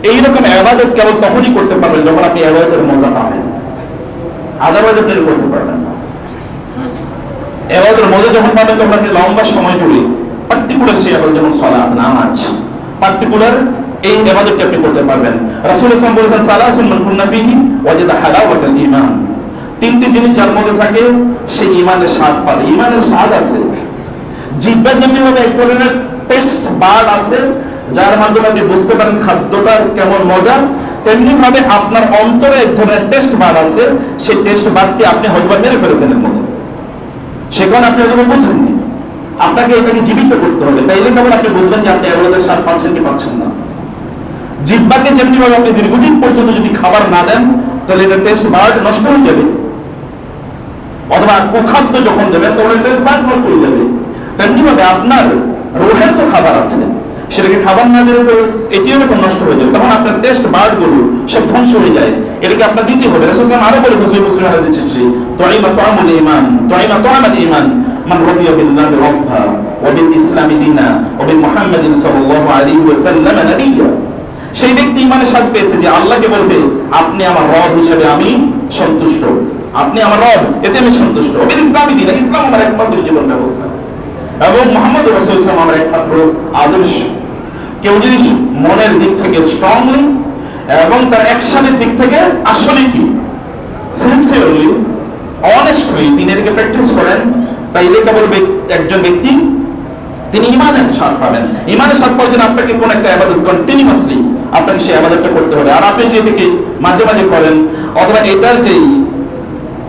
এইরকম ইবাদত কেবল তখনই করতে পারবেন যখন আপনি ইবাদতের মজা পাবেন, আদারওয়াইজ আপনি করতে পারবেন না। ইবাদতের মজা যখন পাবেন তখন আপনি লম্বা সময় জুড়ে পার্টিকুলার সেই ইবাদত, যেমন সালাত, নামাজ, পার্টিকুলার এই ইবাদতটি আপনি করতে পারবেন। রাসূল সাল্লাল্লাহু আলাইহি ওয়াসাল্লাম বলেছেন, সালাসুন মান কুন্না ফীহি ওয়াজাদা হালাওয়াতাল ঈমান। তিনটি জিনিস যার মধ্যে থাকে সেই ঈমানের স্বাদ পাবে। ঈমানের স্বাদ আছে, জিহ্বা যেমনিভাবে এক ধরনের টেস্ট বার্ড আছে যার মাধ্যমে আপনি বুঝতে পারেন খাদ্যটার কেমন মজা, তেমনি ভাবে আপনার অন্তরে এক ধরনের টেস্ট বার্ড আছে, সেই টেস্ট বার্ডকে আপনি হয়তো মেরে ফেলেছেন এর মধ্যে, সেখানে আপনি হয়তো বুঝেননি। আপনাকে এটাকে জীবিত করতে হবে, তাইলে কেবল আপনি বুঝবেন যে আপনি ইবাদতের স্বাদ পাচ্ছেন কি পাচ্ছেন না। জিহ্বাকে যেমনি ভাবে আপনি দীর্ঘদিন পর্যন্ত যদি খাবার না দেন তাহলে এটা টেস্ট বার্ড নষ্ট হয়ে যাবে, অথবা কুখাদ্য যখন দেবেন তখন টেস্ট বার্ড নষ্ট হয়ে যাবে। তেমনি ভাবে আপনার রোহের তো খাবার আছে, সেটাকে খাবার না দিলে তো এটিও এরকম নষ্ট হয়ে যাবে, তখন আপনার টেস্ট বার্ড গুলো সব ধ্বংস হয়ে যায়। এটাকে আপনার দিতে হবে। রাসূল সাল্লাল্লাহু আলাইহি ওয়াসাল্লাম আরো বলেছেন, সহিহ মুসলিম হাদিস শেষে, তুইমা তুআমুল ঈমান, তুইমা তুআমুল ঈমান মান রাদিয়া বিল্লাহি রাব্বা ওয়া বিল ইসলামি দীনা ওয়া বি মুহাম্মাদিন সাল্লাল্লাহু আলাইহি ওয়াসাল্লাম নবিয়্যা। সেই ব্যক্তি ঈমানের স্বাদ পেয়েছে যে আল্লাহকে বলেছে, আপনি আমার রব হিসেবে আমি সন্তুষ্ট, আপনি আমার রব, এতে আমি সন্তুষ্ট। ওয়া বিল ইসলামি দীনা, ইসলাম আমার একমাত্র জীবন ব্যবস্থা, এবং মুহাম্মদ রাসূলুল্লাহ সাল্লাল্লাহু আলাইহি ওয়াসাল্লাম আমার একমাত্র আদর্শ। কেউ যদি মনের দিক থেকে স্ট্রংলি এবং তার অ্যাকশনের দিক থেকে আসলে কি সিনসিয়ারলি অনেস্টলি তিনি এটাকে প্র্যাকটিস করেন, তাইলে কেবল একজন ব্যক্তি তিনি ঈমানের স্বাদ পাবেন। ঈমানের স্বাদ পাওয়ার জন্য আপনাকে কোন একটা ইবাদত কন্টিনিউয়াসলি আপনাকে সেই ইবাদতটা করতে হবে। আর আপনি যদি এটাকে মাঝে মাঝে করেন, অথবা এটার যেই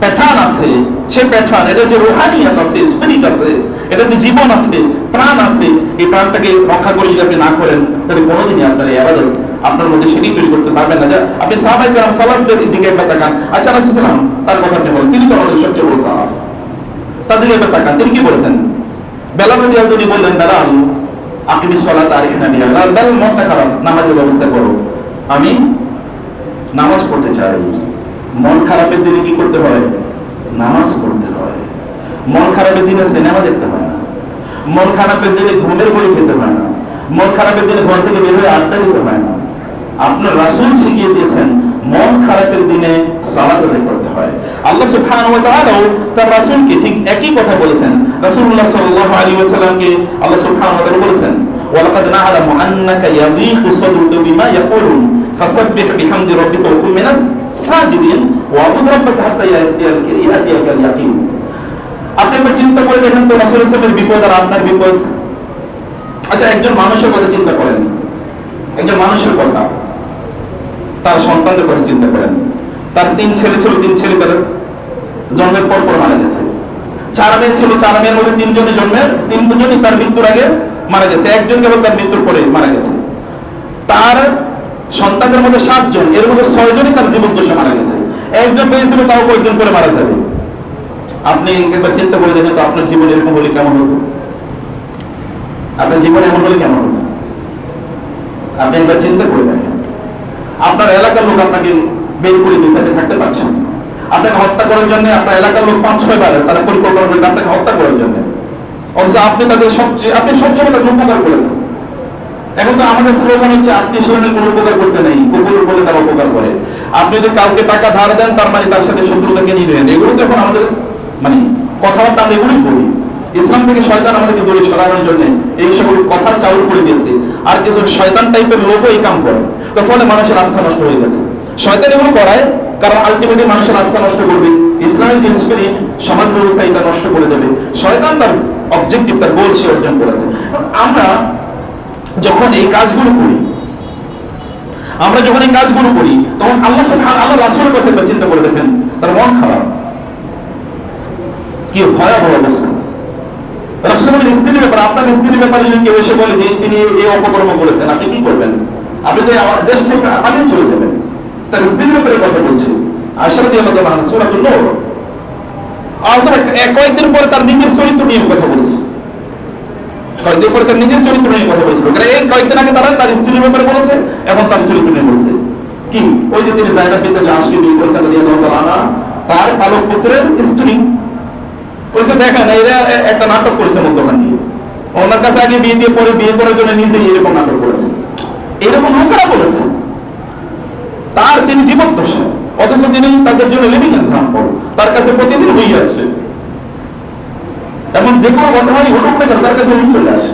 প্যাটার্ন আছে সেই প্যাটার্ন, এটা যে রুহানিয়াত আছে, স্পিরিট আছে, এটা যে জীবন আছে, প্রাণ আছে, এই প্রাণটাকে রক্ষা করে যদি আপনি না করেন তাহলে কোনোদিনই আপনার এই ইবাদত আপনার মধ্যে সেটি তৈরি করতে পারবেন না। যা আপনি সাহাবায়ে কেরাম সালাফদের দিকে একবার তাকান, আচ্ছা রাসূল সাল্লাল্লাহু আলাইহি ওয়াসাল্লাম তার কথা আপনি বলেন, তিনি তো আমাদের সবচেয়ে বড় সাহাবা, তার দিকে একবার তাকান, তিনি কি বলেছেন? বেলাল রাদিয়াল্লাহু আনহু বললেন, বেলাল আকিমিস সালাত আরিহনা বিহা, বেলাল মনটা খারাপ, নামাজের ব্যবস্থা করো, আমি নামাজ পড়তে চাই। মন খারাপের দিনে কি করতে হয়? নামাজ পড়তে হয়। মন খারাপের দিনে সিনেমা দেখতে হয় না, মন খারাপের দিনে ঘুমের বই খেতে হয় না, মন খারাপের দিনে ঘর থেকে বের হয়ে আড্ডা দিতে হয় না। আপনার রাসূল শিখিয়ে দিয়েছেন মন খারাপের দিনে সালাত আদায় করতে হয়। আল্লাহ সুবহানাহু ওয়া তাআলা তার রাসূলকে ঠিক একই কথা বলেছেন। রাসূলুল্লাহ সাল্লাল্লাহু আলাইহি ওয়াসাল্লামকে আল্লাহ সুবহানাহু ওয়া তাআলা বলেছেন, ওয়ালাকাদ না'লামু আন্নাকা ইয়াযীকু সাদরুকা বিমা ইয়াকুলুন ফাসাব্বিহ বিহামদি রাব্বিকা ওয়া কুন মিনাস সাজিদিন ওয়া'বুদ রাব্বাকা হাত্তা ইয়াতিয়াকাল ইয়াকিন। আপনি একবার চিন্তা করে দেখেন তো, রাসূল সাল্লাল্লাহু আলাইহি ওয়াসাল্লামের বিপদ আর আপনার বিপদ। আচ্ছা, একজন মানুষের কথা চিন্তা করেন, একজন মানুষের কথা, তার সন্তানদের কথা চিন্তা করেন। তার 3 ছেলে ছিল, 3 ছেলে তার জন্মের পর পর মারা গেছে। 4 মেয়ে ছিল, 4 মেয়ের মধ্যে 3 জনের জন্মের 3 জনই তার মৃত্যুর আগে মারা গেছে, একজন কেবল তার মৃত্যুর পরে মারা গেছে। তার সন্তানদের মধ্যে 7 জন, এর মধ্যে 6 জনই তার জীবন দশা মারা গেছে, একজন পেয়েছিল তাও কয়েকদিন পরে মারা যাবে। আপনি একবার চিন্তা করে দেখেন তো, আপনার জীবন এরকম হলে কেমন হতো? আপনার জীবন এমন হলে কেমন হতো? আপনি একবার চিন্তা করে দেখেন। আপনার এলাকার লোক আপনাকে বের করে দিয়েছে, আপনি থাকতে পারছেন। আপনাকে হত্যা করার জন্য আপনার এলাকার লোক 5-6 বার তারা পরিকল্পনা করে আপনাকে হত্যা করার জন্য, অথচ আপনি তাদের আপনি সবসময় তাদের উপকার করেছেন। এখন তো আমাদের স্লোগান হচ্ছে আত্মীয় স্বজনের কোনো উপকার করতে নেই, কুকুর বলে তারা উপকার করে। আপনি যদি কাউকে টাকা ধার দেন তার মানে তার সাথে শত্রুতাকে নিয়ে নেন, এগুলো তো এখন আমাদের মানে কথাবার্তা আমরা এগুলোই বলি। ইসলাম থেকে শয়তান আমাদেরকে দূরে সরানোর জন্য এই সকল কথা চাউর করে দিয়েছে। আর কিছু শয়তান টাইপের লোকও এই কাম করে, তো ফলে মানুষের আস্থা নষ্ট হয়ে গেছে। শয়তান এগুলো করায় কারণ আলটিমেটলি মানুষের আস্থা নষ্ট করবে, ইসলামের যে স্পিরিট, সমাজ ব্যবস্থা এটা নষ্ট করে দেবে। শয়তান তার অবজেক্টিভ, তার গোল সে অর্জন করেছে। আমরা যখন এই কাজগুলো করি, তখন আল্লাহ রাসূলের কথা চিন্তা করে দেখেন, তার মন খারাপ, কি ভয়াবহ অবস্থা। রাসূলের স্ত্রীর ব্যাপারে, আপনার স্ত্রীর ব্যাপারে যদি কেউ এসে বলে যে তিনি এই অপকর্ম করেছেন, আপনি কি করবেন? আপনি তো দেশ থেকে পালিয়ে চলে যাবেন। তার স্ত্রীর ব্যাপারে কথা বলছে আয়েশা রাদিয়াল্লাহু আনহা, সূরাতুন নূর। আর কয়েকদিন পরে তার নিজের চরিত্র নিয়ে কথা বলেছে, কয়েকদিন পরে তার নিজের চরিত্র নিয়ে কথা বলেছিল। এই কয়েকদিন আগে তারা তার স্ত্রীর ব্যাপারে বলেছে, এখন তার চরিত্র নিয়ে বলছে। কি? ওই যে তিনি যায়েদ বিনতে জাহশকে বিয়ে করেছেন রাদিয়াল্লাহু তাআলা, তার পালক পুত্রের স্ত্রী। বলেছে দেখেন এরা একটা নাটক করেছে মধ্যখান দিয়ে, ওনার কাছে আগে বিয়ে দিয়ে পরে বিয়ে করার জন্য নিজেই এরকম নাটক করেছে। এরকম লোকেরা বলেছে। তার তিনি জীবদ্দশা, অথচ তিনি তাদের জন্য লিভিং এক্সাম্পল, তার কাছে প্রতিদিন হয়ে আসে, এমন যে কোনো ঘটনাই ঘটুক না কেন তার কাছে চলে আসে,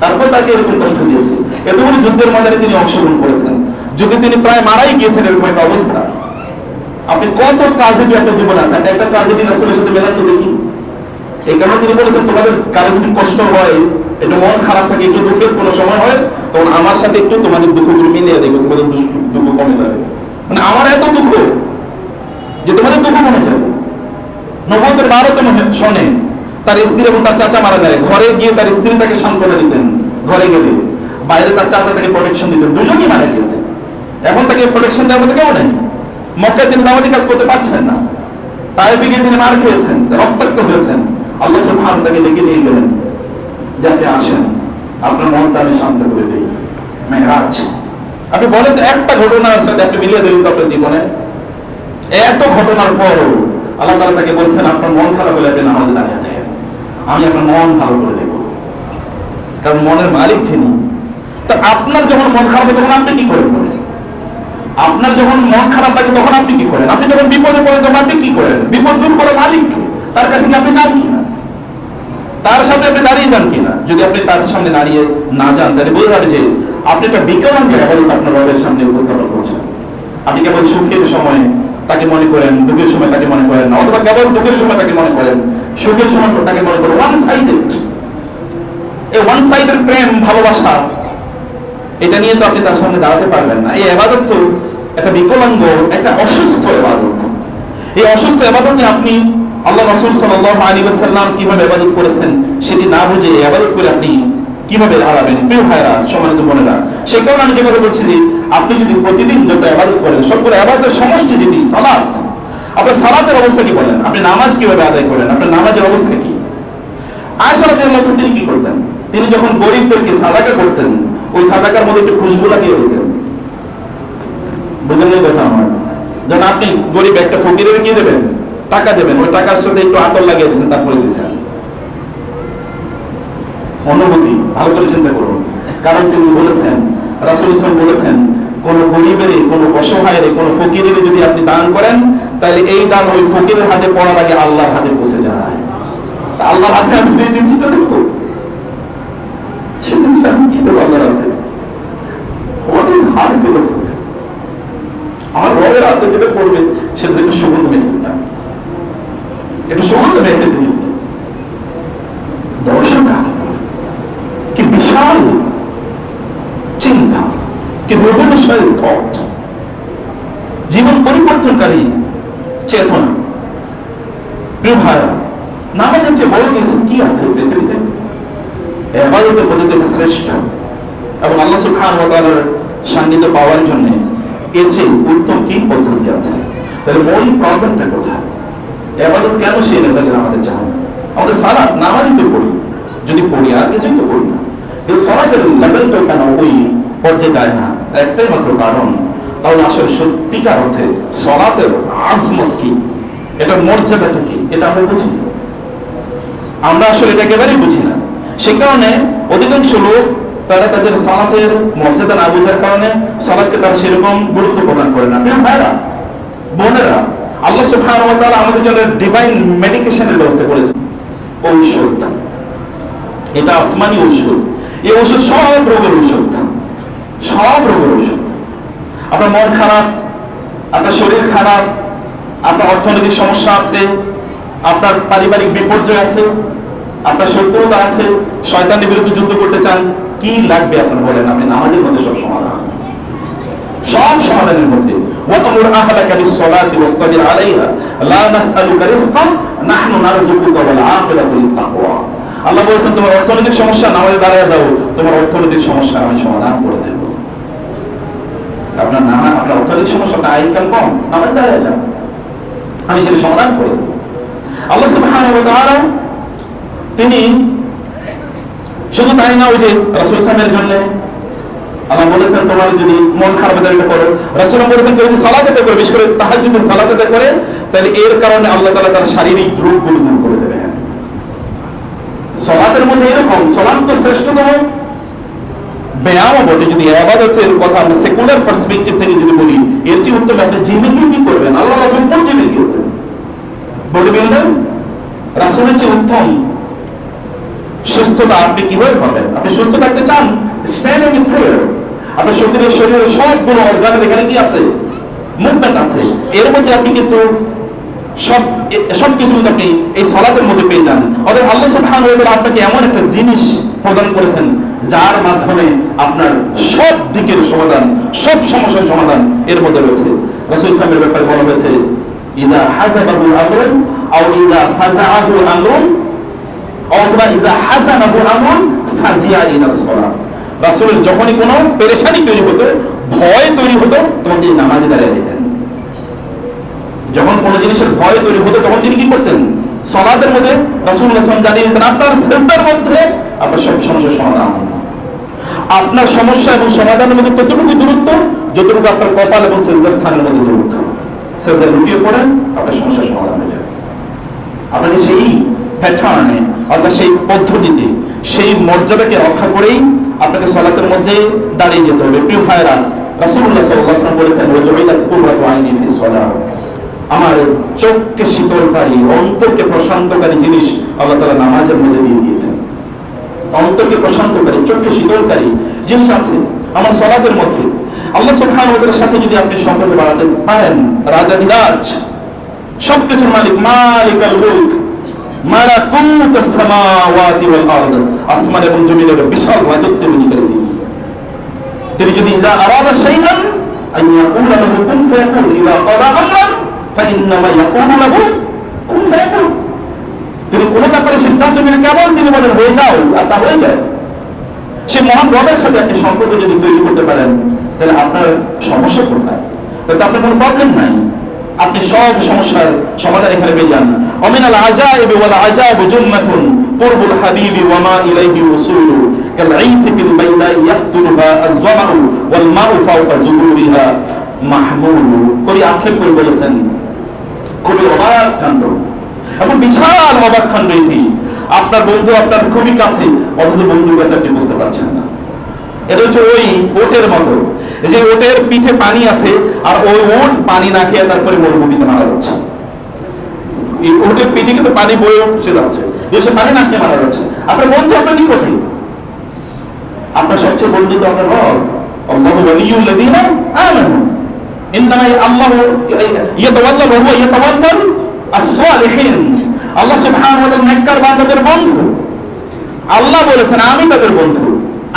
তারপর তাকে এরকম কষ্ট দিয়েছে। এতগুলো যুদ্ধের ময়দানে তিনি অংশগ্রহণ করেছেন, যদি তিনি প্রায় মারাই গিয়েছেন এরকম একটা অবস্থা। আপনি কত ট্রাজেডি একটা জীবন আছে, একটা ট্রাজেডি রাসূলের সাথে মেলান তো দেখি। এই কারণে তিনি বলেছেন তোমাদের কারো যদি কষ্ট হয়, একটু মন খারাপ থাকে, একটু দুঃখের কোনো সময় হয়, তখন আমার সাথে একটু তোমাদের দুঃখগুলো মিলিয়ে দেখো, তোমাদের দুঃখ কমে যাবে। মানে আমার এত দুঃখ যে তোমাদের দুঃখ কমে যাবে। নবুয়তের 12তম সনে তার স্ত্রী এবং তার চাচা মারা যায়, ঘরে গিয়ে তার স্ত্রী তাকে সান্ত্বনা দিতেন, ঘরে গেলে বাইরে তার চাচা তাকে প্রোটেকশন দিতেন, দুজনই মারা গিয়েছে। এখন তাকে প্রোটেকশন দেওয়ার মতো কেউ নেই। মক্কায় তিনি দাওয়াতি কাজ করতে পারছেন না, তায়েফে গিয়ে তিনি মার খেয়েছেন, রক্তাক্ত হয়েছেন। আল্লাহ সুবহানাহু তাকে ডেকে নিয়ে গেলেন, যাতে আসেন আপনার মনটা আমি শান্ত করে দিই। মেহরাজ, আপনি বলেন তো একটা ঘটনার সাথে আপনি মিলিয়ে দিলেন তো আপনার জীবনে, এত ঘটনার পরও আল্লাহ তাআলা তাকে বলছেন আপনার মন খারাপ হলে আপনি নামাজে দাঁড়িয়ে যান, আমি আপনার মন ভালো করে দেব। কারণ মনের মালিক যিনি। তা আপনার যখন মন খারাপ হয় তখন আপনি কি করেন? আপনার যখন মন খারাপ লাগে তখন আপনি কি করেন? আপনি যখন বিপদে পড়েন তখন আপনি কি করেন? বিপদ দূর করার মালিককে, তার কাছে কি আপনি যান কিনা? তার সামনে আপনি দাঁড়িয়ে যান কিনা? যদি আপনি তার সামনে দাঁড়িয়ে না যান তাহলে বোঝা যাবে যে আপনি একটা বিকলাঙ্গের আবাদত আপনার রবের সামনে উপস্থাপন করছেন। আপনি কেবল সুখের সময় তাকে মনে করেন, দুঃখের সময় তাকে মনে করেন না, অথবা কেবল দুঃখের সময় তাকে মনে করেন, সুখের সময় তাকে মনে করেন। ওয়ান সাইডেড, এই ওয়ান সাইডের প্রেম ভালোবাসা, এটা নিয়ে তো আপনি তার সামনে দাঁড়াতে পারবেন না। এই ইবাদত তো একটা বিকলাঙ্গ, একটা অসুস্থ ইবাদত। এই অসুস্থ ইবাদত নিয়ে আপনি আল্লাহ রাসূল সাল্লাল্লাহু আলাইহি ওয়াসাল্লাম কিভাবে ইবাদত করেছেন সেটি না বুঝে ইবাদত করে আপনি কিভাবে হারাবেন? প্রিয় ভাইরা, সম্মানিত বোনেরা, সেই কারণে আমি যে কথা বলছি যে আপনি যদি প্রতিদিন যত ইবাদত করেন, সবগুলো ইবাদতের সমষ্টি যেটি সালাত, আপনার সালাতের অবস্থা কি বলেন? আপনি নামাজ কিভাবে আদায় করেন? আপনার নামাজের অবস্থা কি? আয়েশা রাদিয়াল্লাহু আনহা তিনি কি করতেন? তিনি যখন গরিবদেরকে সাদাকা করতেন, ওই সাদাকার মধ্যে একটু খুশবু লাগিয়ে দিতেন। বুঝলেন এই কথা আমার? যেন আপনি গরিব একটা ফকিরের কি দেবেন? টাকা দেবেন, ওই টাকার সাথে একটু আতর লাগিয়ে দিয়েছেন, তারপরে দিয়েছেন। অনুভূতি ভালো করে চিন্তা করুন। কারণ তিনি বলেছেন, রাসূল সাল্লাল্লাহু আলাইহি ওয়াসাল্লাম বলেছেন, কোন গরিবের, কোন অসহায়ের, কোন ফকিরের যদি আপনি দান করেন, তাহলে এই দান ওই ফকিরের হাতে পড়ার আগে আল্লাহর হাতে পৌঁছে যায়। তা আল্লাহর হাতে আমি যে জিনিসটা দেবো, সেই জিনিসটা আমি কি দেবো আল্লাহর হাতে? What is hard philosophy? আমার রবের হাতে যেটা পড়বে সেটা একটু সুগন্ধ মেখে দিতাম, একটু সুগন্ধ মেখে দিবি। দর্শক কি বিশাল চিন্তা, কি রেভলিউশনারি থট, জীবন পরিবর্তনকারী চেতনা। প্রিয় ভাইরা, নামাজের চেয়ে বড় কিছু কি আছে পৃথিবীতে? ইবাদতের মধ্যে থেকে শ্রেষ্ঠ এবং আল্লাহ সুবহানাহু ওয়া তাআলার সান্নিধ্য পাওয়ার জন্য এর চেয়ে উত্তম কি পদ্ধতি আছে? তাহলে মূল প্রবলেমটা কোথায়? ইবাদত কেন সেই লেভেলে আমাদের জানা? আমাদের সালাত নামাজই তো পড়ি, যদি পড়ি আর কিছুই তো পড়ি না, কিন্তু সালাতের লেভেলটা কেন ওই পর্যায়ে যায় না? একটাই মাত্র কারণ, তাহলে আসলে সত্যিকার অর্থে সালাতের আজমত কি, এটার মর্যাদাটা কি, এটা আমরা বুঝি না। আমরা আসলে এটা একেবারেই বুঝি না। সে কারণে অধিকাংশ লোক তারা তাদের সালাতের মর্যাদা না বোঝার কারণে সালাতকে তারা সেরকম গুরুত্ব প্রদান করে না। প্রিয় ভাইরা, বোনেরা, আল্লাহ সুবহানাহু ওয়া তাআলা আমাদের জন্য ডিভাইন মেডিকেশনের ব্যবস্থা করেছেন, ঔষধ। এটা আসমানি ঔষধ। এই ঔষধ সব রোগের ঔষধ, সব রোগের ঔষধ। আপনার মন খারাপ, আপনার শরীর খারাপ, আপনার অর্থনৈতিক সমস্যা আছে, আপনার পারিবারিক বিপর্যয় আছে, আপনার শত্রুতা আছে, শয়তানের বিরুদ্ধে যুদ্ধ করতে চান, কি লাগবে আপনার বলেন? আপনি নামাজের মধ্যে সব সমাধান, সব সমাধানের মধ্যে। ওয়াতামুর আহলাকা বিস-সালাতি ওয়াসতাবির আলাইহা লা নাসআলুকা রিজকান নাহনু নারযুকুকা ওয়াল আখিরাতু লিত-তাকওয়া। আল্লাহ বলেছেন তোমার অর্থনৈতিক সমস্যা, নামাজে দাঁড়িয়ে যাও, তোমার অর্থনৈতিক সমস্যা আমি সমাধান করে দেব। আপনার নামা, আপনার অর্থনৈতিক সমস্যা, আপনার আয় ইনকাম কম, নামাজে দাঁড়িয়ে যাও, আমি সেটা সমাধান করে দেব। আল্লাহ সুবহানাহু ওয়া তাআলা তিনি শুধু তাই না, ওই যে রাসূল সাল্লাল্লাহু আলাইহি ওয়াসাল্লামের জন্য আল্লাহ বলেছেন তোমার যদি মন খারাপ হয় এটা করো। রাসূল বলেছেন কেউ যদি সালাত আদায় করে, বিশেষ করে তাহাজ্জুদের সালাত আদায় করে, তাহলে এর কারণে আল্লাহ তাআলা তার শারীরিক রোগগুলো দূর করে দেবেন। সালাতের মধ্যে এরকম, সালাত তো শ্রেষ্ঠতম ব্যায়ামও বটে। যদি ইবাদতের কথা আমরা সেকুলার পার্সপেক্টিভ থেকে যদি বলি, এর চেয়ে উত্তম আপনি জিমে গিয়ে কি করবেন? আল্লাহ রাসূল কোন জিমে গিয়েছেন? Body builder? রাসূলের চেয়ে উত্তম সুস্থতা আপনি কিভাবে পাবেন? আপনি সুস্থ থাকতে চান, স্ট্যান্ড ইন প্রেয়ার। আপনার শরীরের সবগুলো অর্গানের এখানে কি আছে? মুভমেন্ট আছে। এর মধ্যে আপনি কিন্তু সব কিছু কিন্তু আপনি এই সালাতের মধ্যে পেয়ে যান। অতএব আল্লাহ সুবহানাহু ওয়া তাআলা আপনাকে এমন একটা জিনিস প্রদান করেছেন যার মাধ্যমে আপনার সব দিকের সমাধান, সব সমস্যার সমাধান এর মধ্যে রয়েছে। রাসূল সাল্লাল্লাহু আলাইহি ওয়াসাল্লামের ব্যাপারে বলা হয়েছে, ইযা হাযাবাহু আমরুন আও ইযা ফাযাআহু আমরুন অথবা ইযা হাযানাহু আমরুন ফাজিয়া ইলাস সালাহ। রাসূলের যখনই কোনো পেরেশানি তৈরি হতো, ভয় তৈরি হতো, তখন তিনি নামাজে দাঁড়িয়ে যেতেন। যখন কোনো জিনিসের ভয় তৈরি হতো তখন তিনি কি করতেন? সালাতের মধ্যে রাসূলুল্লাহ সাল্লাল্লাহু আলাইহি ওয়াসাল্লাম জানিয়ে দিতেন আপনার সিজদার মধ্যে আপনার সব সমস্যার সমাধান। আপনার সমস্যা এবং সমাধানের মধ্যে ততটুকু দূরত্ব যতটুকু আপনার কপাল এবং সিজদার স্থানের মধ্যে দূরত্ব। সিজদায় লুটিয়ে পড়েন, আপনার সমস্যার সমাধান হয়ে যাবে। আপনাকে সেই প্যাটার্নে অর্থাৎ সেই পদ্ধতিতে সেই মর্যাদাকে রক্ষা করেই আপনাকে সালাতের মধ্যে দাঁড়িয়ে যেতে হবে। প্রিয় ভাইরা, রাসূলুল্লাহ সাল্লাল্লাহু আলাইহি ওয়াসাল্লাম বলেছেন, ওয়াজুবিলাত কুররাতু আইনি ফিস সালাহ। আমার চোখকে শীতলকারী, অন্তরকে প্রশান্তকারী জিনিস আল্লাহ তাআলা নামাজের মধ্যে দিয়ে দিয়েছেন। অন্তরকে প্রশান্তকারী, চোখকে শীতলকারী জিনিস আছে আমার সালাতের মধ্যে। আল্লাহ সুবহানাহু ওয়া তাআলার সাথে যদি আপনি সম্পর্ক বাড়াতে পারেন, রাজাধিরাজ, সবকিছুর মালিক, মালিকাল মুলক, মালাকুতুস সামাওয়াতি ওয়াল আরদ, আসমান এবং জমিনের বিশাল রাজত্বের অধিকারী তিনি। তিনি যদি ইযা আরাদা শাইআন আন ইয়াকুলা লাহু কুন ফায়াকুন, ইযা ক্বাদা আমরান ফাইন্নামা ইয়াকুলু লাহু কুন ফায়াকুন। তিনি কোন ব্যাপারে সিদ্ধান্ত নিলে কেবল তিনি বলেন হয়ে যাও, আর তা হয়ে যায়। সে মহান রবের সাথে আপনি সম্পর্ক যদি তৈরি করতে পারেন, তাহলে আপনার সমস্যা কোথায়? তাহলে আপনার কোনো প্রবলেম নাই, আপনি সব সমস্যার সমাধান এখানে পেয়ে যান। ওমিনাল আজাইবি ওয়াল আজাবু জুন্নাতুন কুরবুল হাবিবি ওয়া মা ইলাইহি উসুলু কাল আইসি ফিল বাইদা ইয়াকতুরুহা আয-যামাউ ওয়াল মাউ ফাওকা যুহুরিহা মাহমুলু। কবি আক্ষেপ করে বলেছেন, খুবই অবাক কাণ্ড এবং বিশাল অবাক কাণ্ড এটি। আপনার বন্ধু আপনার খুবই কাছে, অথচ বন্ধুর কাছে আপনি বুঝতে পারছেন না। এটা হচ্ছে ওই ওটের মতো, যে ওটের পিঠে পানি আছে আর ওই ওট পানি না খেয়ে তারপরে মরুভূমিতে মারা যাচ্ছে। এই ওটের পিঠে কিন্তু পানি বয়ে উঠছে যাচ্ছে, সে পানি না খেয়ে মারা যাচ্ছে। আপনার বন্ধু আপনার নিকটে, আপনার সবচেয়ে বন্ধু তো আপনার রব। আল্লাহু ওয়ালিয়ুল লাযিনা আমানু ইন্নামা আল্লাহু ইয়াতাওয়াল্লা ওয়া হুয়া ইয়াতাওয়াল্লাল as-সালিহিন। আল্লাহ সুবহানাহু ওয়া তাআলা নেককার বান্দাদের বন্ধু। আল্লাহ বলেছেন আমি তাদের বন্ধু,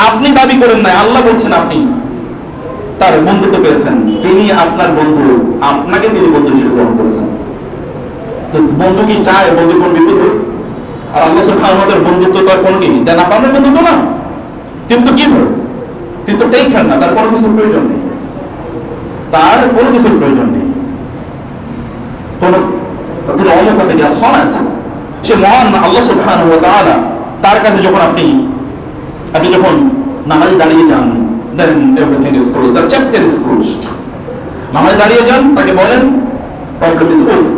আপনি দাবি করেন নাই, আল্লাহ বলছেন আপনি তার বন্ধুত্ব পেয়েছেন। তিনি আপনার বন্ধু, আপনাকে তিনি বন্ধু হিসেবে গ্রহণ করেছেন। তো বন্ধু কি চায় বন্ধু কোন বিপদ? আর আল্লাহ সুবহানাহু ওয়া তাআলার বন্ধুত্ব তো আর কোনো কি দেন আপনার বন্ধুত্ব না। তিনি তো গিভার, তিনি তো টেকার না, তার কোনো কিছুর প্রয়োজন নেই, তার কোনো কিছুর প্রয়োজন নেই। তিনি অনুপাতে সনাত, সে মহান আল্লাহ সুবহানাহু ওয়া তাআলা। তার কাছে যখন আপনি যখন নামাজে দাঁড়িয়ে যান, then everything is closed, the chapter is closed. নামাজে দাঁড়িয়ে যান, তাকে বলেন problem is over,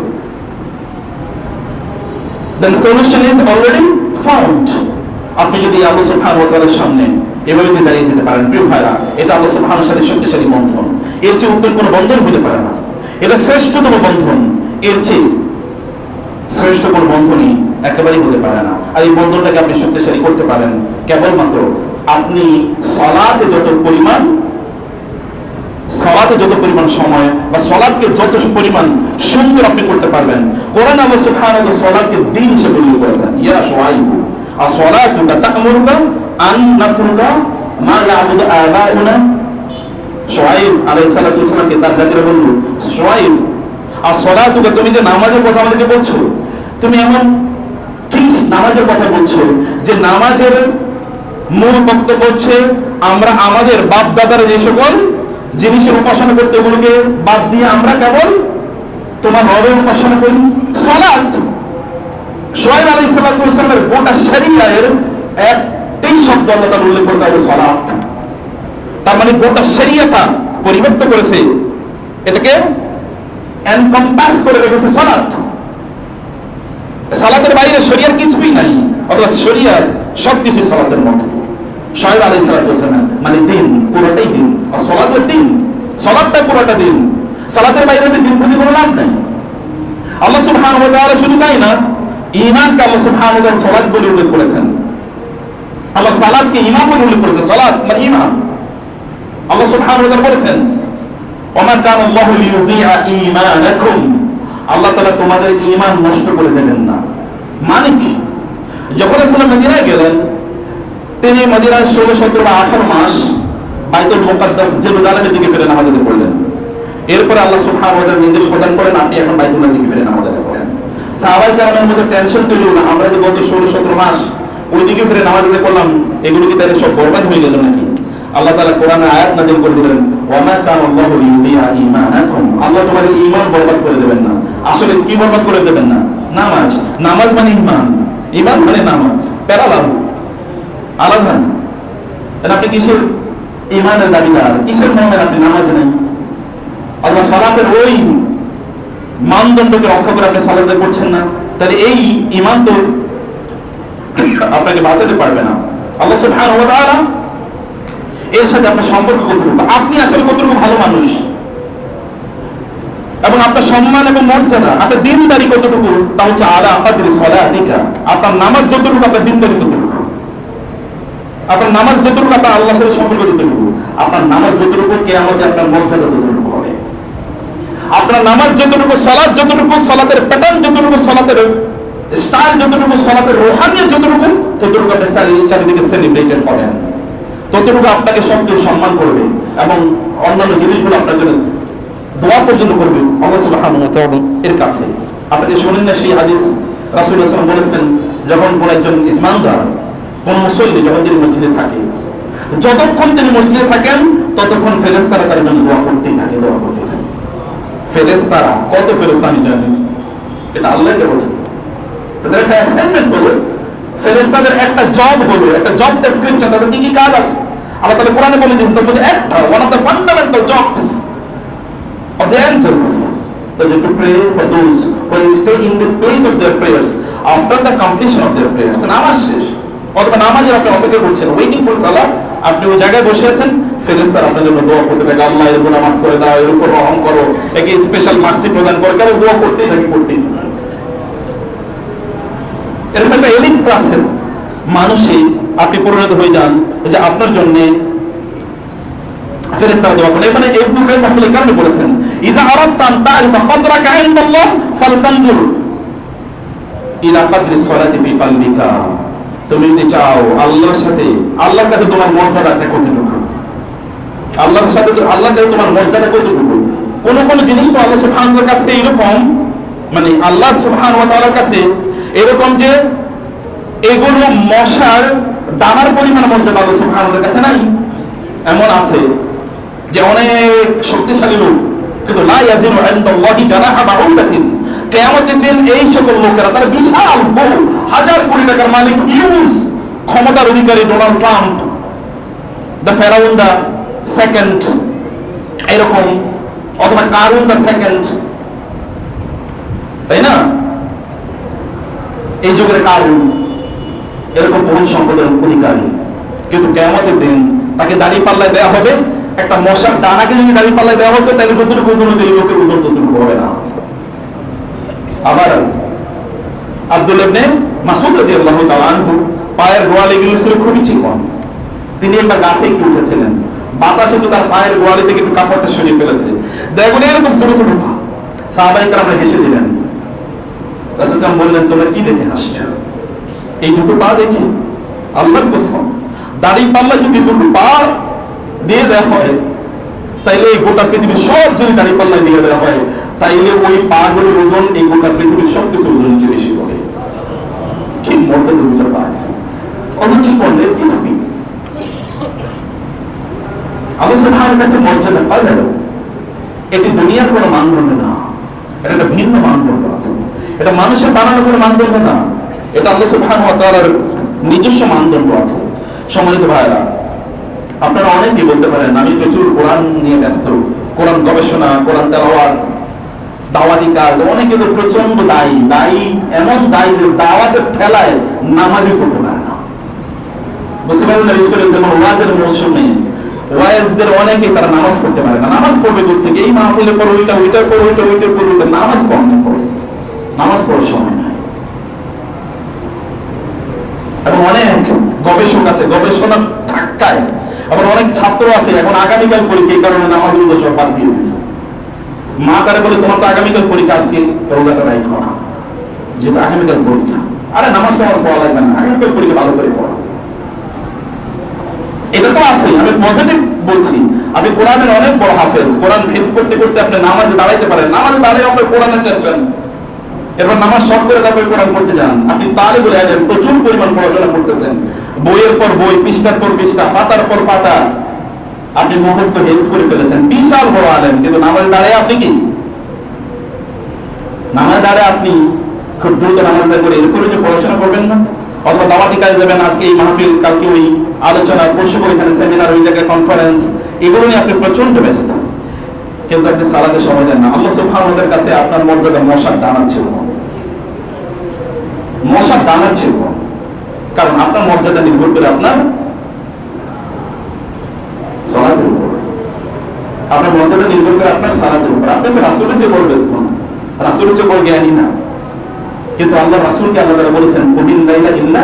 then solution is already found. আপনি যদি আল্লাহ সুবহানাহু ওয়া তাআলার সামনে এভাবে যদি দাঁড়িয়ে যেতে পারেন, প্রিয় ভাইরা, এটা আল্লাহ সুবহানাহু ওয়া তাআলার সাথে শক্তিশালী বন্ধন। এর চেয়ে উত্তম কোনো বন্ধন হতে পারে না। এটা শ্রেষ্ঠতম বন্ধন, এর চেয়ে শ্রেষ্ঠ কোন বন্ধনই একেবারেই হতে পারে না। আর এই বন্ধনটাকে আপনি শক্তিশালী করতে পারেন কেবলমাত্র আপনি সালাতে যত পরিমাণ সময় বা সালাতকে যত পরিমাণ সুন্দর আপনি করতে পারবেন। কোরআন আল্লাহ সুবহানাহু ওয়া তাআলা সালাতকে দ্বীন হিসেবে উল্লেখ করেছেন। ইয়া শুআইবু আসসালাতুকা তা'মুরুকা আন নাতরুকা মা ইয়াবুদু আবাউনা। শুআইব আলাইহিস সালাতু ওয়াস সালামকে তার জাতিরা বলল, শুআইব আসসালাতুকা, তুমি যে নামাজের কথা আমাদেরকে বলছো, তুমি এমন ঠিক নামাজের কথা বলছো যে নামাজের মূল বক্তব্য হচ্ছে আমরা আমাদের বাপ দাদারা যে সকল জিনিসের উপাসনা করতে, ওগুলোকে বাদ দিয়ে আমরা কেবল তোমার রবের উপাসনা করি। সালাত, শুআইব আলাইহিস সালাতু ওয়াস সালামের গোটা শরীয়তের একটাই শব্দ আল্লাহ তাআলা উল্লেখ করতে হবে, সালাত। তার মানে গোটা শরীয়তটা পরিবর্তন করেছে, এটাকে এনকম্পাস করে রেখেছে সালাত। সালাতের বাইরে শরিয়ার কিছুই নাই, অথবা শরিয়ার সবকিছু সালাতের মধ্যে। শুআয়ব আলাইহিস সালাম, মানে দিন পুরোটাই দিন, আর সালাত দিন, সালাতটা পুরোটা দিন, সালাতের বাইরে দিন বুঝে কোনো লাভ নাই। আল্লাহ সুবহানাহু ওয়া তাআলা শুধু তাই না, ঈমানকে আল্লাহ সুবহানাহু ওয়া তাআলা সালাত বলে উল্লেখ করেছেন। আল্লাহ সালাতকে ঈমান বলে উল্লেখ করেছেন, সালাত মানে ঈমান। আল্লাহ সুবহানাহু ওয়া তাআলা বলেছেন, ওমা কানা আল্লাহু লিইউযিআ ঈমানাকুম, আল্লাহ তাআলা তোমাদের ঈমান নষ্ট করে দেবেন না। মানে কি? যখন রাসূল মদিনায় গেলেন, তিনি মদিনায় 16, 17 বা 18 মাস বাইতুল মুকাদ্দাস জেরুজালেমের দিকে ফিরে নামাজ আদায় করলেন। এরপরে আল্লাহ সুবহানাহু ওয়া তাআলা নির্দেশ প্রদান করেন, আপনি এখন বাইতুল্লাহর দিকে ফিরে নামাজ আদায় করেন। সাহাবায়ে কেরামের মধ্যে টেনশন তৈরি হলো, আমরা যে গত 16, 17 মাস ওই দিকে ফিরে নামাজ আদায় করলাম, এগুলো কি তাহলে সব বরবাদ হয়ে গেল নাকি? আল্লাহ তাআলা কোরআনে আয়াত নাযিল করে দিলেন, ওয়া মা কানা আল্লাহু লিইউযিআ ঈমানাকুম, আল্লাহ তোমাদের ঈমান বরবাদ করে দেবেন না। আসলে কি বরবাদ করে দেবেন না? নামাজ। নামাজ মানে ঈমান, ঈমান মানে নামাজ, প্যারালাল, আলাদা না। আপনি কিসের ঈমানের দাবিদার, কিসের মুমিন, আপনি নামাজ নেই? আল্লাহ সালাতের ওই মানদণ্ডকে রক্ষা করে আপনি সালাত করছেন না, তাহলে এই ঈমান তো আপনাকে বাঁচাতে পারবে না। আল্লাহ সুবহানাহু ওয়া তাআলা এর সাথে আপনার সম্পর্ক কতটুকু, আপনি আসলে কতটুকু ভালো মানুষ, এবং আপনার সম্মান এবং মর্যাদা, আপনার দিনদারি কতটুকু, তা হচ্ছে আলা কাদরি সালাতিকা, আপনার নামাজ যতটুকু আপনার দিনদারি ততটুকু, আপনার নামাজ যতটুকু আপনার আল্লাহর সাথে সম্পর্ক ততটুকু, আপনার নামাজ যতটুকু কিয়ামতে আপনার মর্যাদা ততটুকু হবে। আপনার নামাজ যতটুকু, সালাত যতটুকু, সালাতের প্যাটার্ন যতটুকু, সালাতের স্টাইল যতটুকু, সালাতের রুহানিয়ত যতটুকু, ততটুকু আপনি চারিদিকে সেলিব্রেটেড হবেন, ততটুকু আপনাকে সব কেউ সম্মান করবে এবং অন্যান্য জিনিসগুলো আপনার জন্য দোয়া পর্যন্ত করবে আল্লাহ সুবহানাহু ওয়া তাআলা এর কাছে। আপনাদের শুনেন না সেই হাদিস, রাসূলুল্লাহ সাল্লাল্লাহু আলাইহি ওয়াসাল্লাম বলেছেন, যখন কোন একজন ইমানদার, কোন মুসল্লি যখন তিনি মসজিদে থাকে, যতক্ষণ তিনি মসজিদে থাকেন ততক্ষণ ফেরেশতারা তার জন্য দোয়া করতেই থাকে, দোয়া করতেই থাকে। ফেরেশতারা, কত ফেরেশতা আমি জানি, এটা আল্লাহকে বলেন। তাদের একটা অ্যাসাইনমেন্ট হলো, ফেরেশতাদের একটা জব হলো, একটা জব ডেসক্রিপশন, তাদের কি কি কাজ আছে আল্লাহ তাআলা কোরআনে বলে দিয়েছেন। তার মধ্যে একটা, one of the fundamental jobs of the angels, that is to pray for those who will stay in the place of their prayers after the completion of their prayers. নামাজ শেষ অথবা নামাজের আপনি অপেক্ষা করছেন, ওয়েটিং ফর সালাহ, আপনি ওই জায়গায় বসে আছেন, ফেরেশতারা আপনার জন্য দোয়া করতে থাকে, আল্লাহ এর গুনাহ মাফ করে দাও, এর উপর রহম করো, একে স্পেশাল মার্সি প্রদান করো, কেন দোয়া করতেই থাকে, করতেই থাকে। এরকম একটা এলিট ক্লাসের মানুষে আপনি পরিণত হয়ে যান যে আপনার জন্য ফেরেশতারা দোয়া করেন। মানে ইবনে কাইয়িম রাহিমাহুল্লাহ কারণে বলেছেন, ইযা আরাদতা আন তা'রিফা কদরাকা ইনদাল্লাহ ফালতানজুর ইলা কদরি সলাতি ফি কলবিকা, তুমি যদি চাও আল্লাহর সাথে, আল্লাহর কাছে তোমার মর্যাদাটা কতটুকু, আল্লাহর সাথে আল্লাহর কাছে তোমার মর্যাদা কতটুকু। কোন কোন জিনিস তো আল্লাহ সুবহানাহু ওয়া তাআলার কাছে এরকম, মানে আল্লাহ সুবহানাহু ওয়া তাআলার কাছে এরকম যে এগুলো মশার দানার পরিমাণ মর্যাদা আল্লাহ সুবহানাহু ওয়া তাআলার কাছে নাই। এমন আছে যে অনেক শক্তিশালী লোক, কিন্তু লা ইয়াজিনু ইনদাল্লাহি জানাহা বাউদাতিন, কিয়ামতের দিন এই সকল লোকেরা, তারা বিশাল বহু হাজার কোটি টাকার মালিক, ইউজ ক্ষমতার অধিকারী ডোনাল্ড ট্রাম্প, দ্য ফেরাউন দ্য সেকেন্ড, এরকম, অথবা কারুন দ্য সেকেন্ড, তাই না, এই যুগের কারুন, এরকম বহু সম্পদের অধিকারী, কিন্তু কিয়ামতের দিন তাকে দাড়ি পাল্লায় দেওয়া হবে, একটা মশার দানাকে যদি দাড়ি পাল্লায় দেওয়া হতো তাহলে যতটুকু ওজন হতো এই লোকের ওজন ততটুকু হবে না। আবার আব্দুল্লাহ ইবনে মাসউদ রাদিয়াল্লাহু তাআলা আনহু পায়ের গোড়ালি গুলো ছিল খুবই চিকন, তিনি একবার গাছে একটু উঠেছিলেন, বাতাসে তো তার পায়ের গোড়ালি থেকে একটু কাপড়টা সরিয়ে ফেলেছে, দেখুন এরকম ছোট ছোট পা। সাহাবায়ে কেরামরা হেসে দিলেন। রাসূল সাল্লাল্লাহু আলাইহি ওয়াসাল্লাম বললেন, তোমরা কি দেখে হাসছো? এই দুটো পা দেখে? আল্লাহর কসম, দাড়ি পাল্লা যদি দুটো পা দিয়ে দেওয়া হয়, তাইলে এই গোটা পৃথিবীর সব যদি দাড়ি পাল্লায় দিয়ে দেওয়া হয়, তাইলে ওই পা গুলির ওজন এই গোটা পৃথিবীর সবকিছু ওজন চেয়ে বেশি হবে। কি মর্যাদা পায়, অথচ করলে কিছুই আল্লাহ সুবহানাহু ওয়া তাআলার মর্যাদা পাওয়া গেল। এটি দুনিয়ার কোনো মানদণ্ড না, এটা একটা ভিন্ন মানদণ্ড আছে, এটা মানুষের বানানো কোনো মানদণ্ড না, এটা আল্লাহ সুবহানাহু ওয়া তাআলার নিজস্ব মানদণ্ড আছে। সম্মানিত ভাইরা, আপনারা অনেকেই বলতে পারেন আমি প্রচুর কোরআন নিয়ে ব্যস্ত, কোরআন গবেষণা, কোরআন তেলাওয়াত, দাওয়াতি কাজ, অনেকে তো প্রচন্ড দায়ী, এমন দায়ী যে দাওয়াতের ঠেলায় নামাজই পড়তে পারে না। মুসলমানরা বিশেষ করে যেমন ওয়াজের মৌসুমে ওয়াইজদের অনেকেই তারা নামাজ পড়তে পারে না। নামাজ পড়বে দূর থেকে, এই মাহফিলের পর ওইটা, ওইটার পর ওইটা, ওইটার পর ওইটা, নামাজ পড়ে নামাজ পড়ার সময় নাই। এবং অনেক গবেষক আছে, গবেষণার ধাক্কায় আবার অনেক ছাত্র আছে এখন আগামীকাল পরীক্ষা, এই কারণে নামাজগুলো সব বাদ দিয়ে দিচ্ছে। মা তারা বলে তোমার তো আগামীকাল পরীক্ষা, আজকে রোজাটা নাই করা, যেহেতু আগামীকাল পরীক্ষা। আরে নামাজ তো আমার পড়া লাগবে না, আগামীকাল পরীক্ষা ভালো করে পড়া। এটা তো আছেই, আমি পজিটিভ বলছি। আপনি কোরআনের অনেক বড় হাফেজ, কোরআন হিফজ করতে করতে আপনি নামাজে দাঁড়াইতে পারেন, নামাজে দাঁড়িয়ে আপনার কোরআনের টেনশন, এরপর নামাজ সব করে তারপরে কোরআন পড়তে যান। আপনি তালিবুল ইলম, প্রচুর পরিমাণ পড়াশোনা করতেছেন, বইয়ের পর বই, পৃষ্ঠার পর পৃষ্ঠা, পাতার পর পাতা আপনি মুখস্থ হিফজ করে ফেলেছেন, বিশাল বড় আলেম, কিন্তু নামাজে দাঁড়িয়ে আপনি কি, নামাজে দাঁড়িয়ে আপনি খুব দ্রুত নামাজ আদায় করে এরপরে যে পড়াশোনা করবেন না, অথবা দাওয়াতি কাজে যাবেন, আজকে এই মাহফিল, কালকে ওই আলোচনা, পরশু ওইখানে সেমিনার, ওই জায়গায় কনফারেন্স, এগুলো নিয়ে আপনি প্রচন্ড ব্যস্ত, কিন্তু আপনি সালাতে সময় দেন না। আল্লাহ সুবহানাহু ওয়া তাআলার কাছে আপনার মর্যাদা মশার দানার চেয়ে কম, মশার দানার চেয়ে কম। কারণ আপনার মর্যাদা নির্ভর করে আপনার সালাতের উপর, আপনার মর্যাদা নির্ভর করে আপনার সালাতের উপর। আপনি তো রাসূলের চেয়ে বড় ব্যস্ত না, রাসূলের চেয়ে বড় জ্ঞানী না, কিন্তু আল্লাহ রাসূলকে আল্লাহ তাআলা বলেছেন কুমিন লাইলা ইল্লা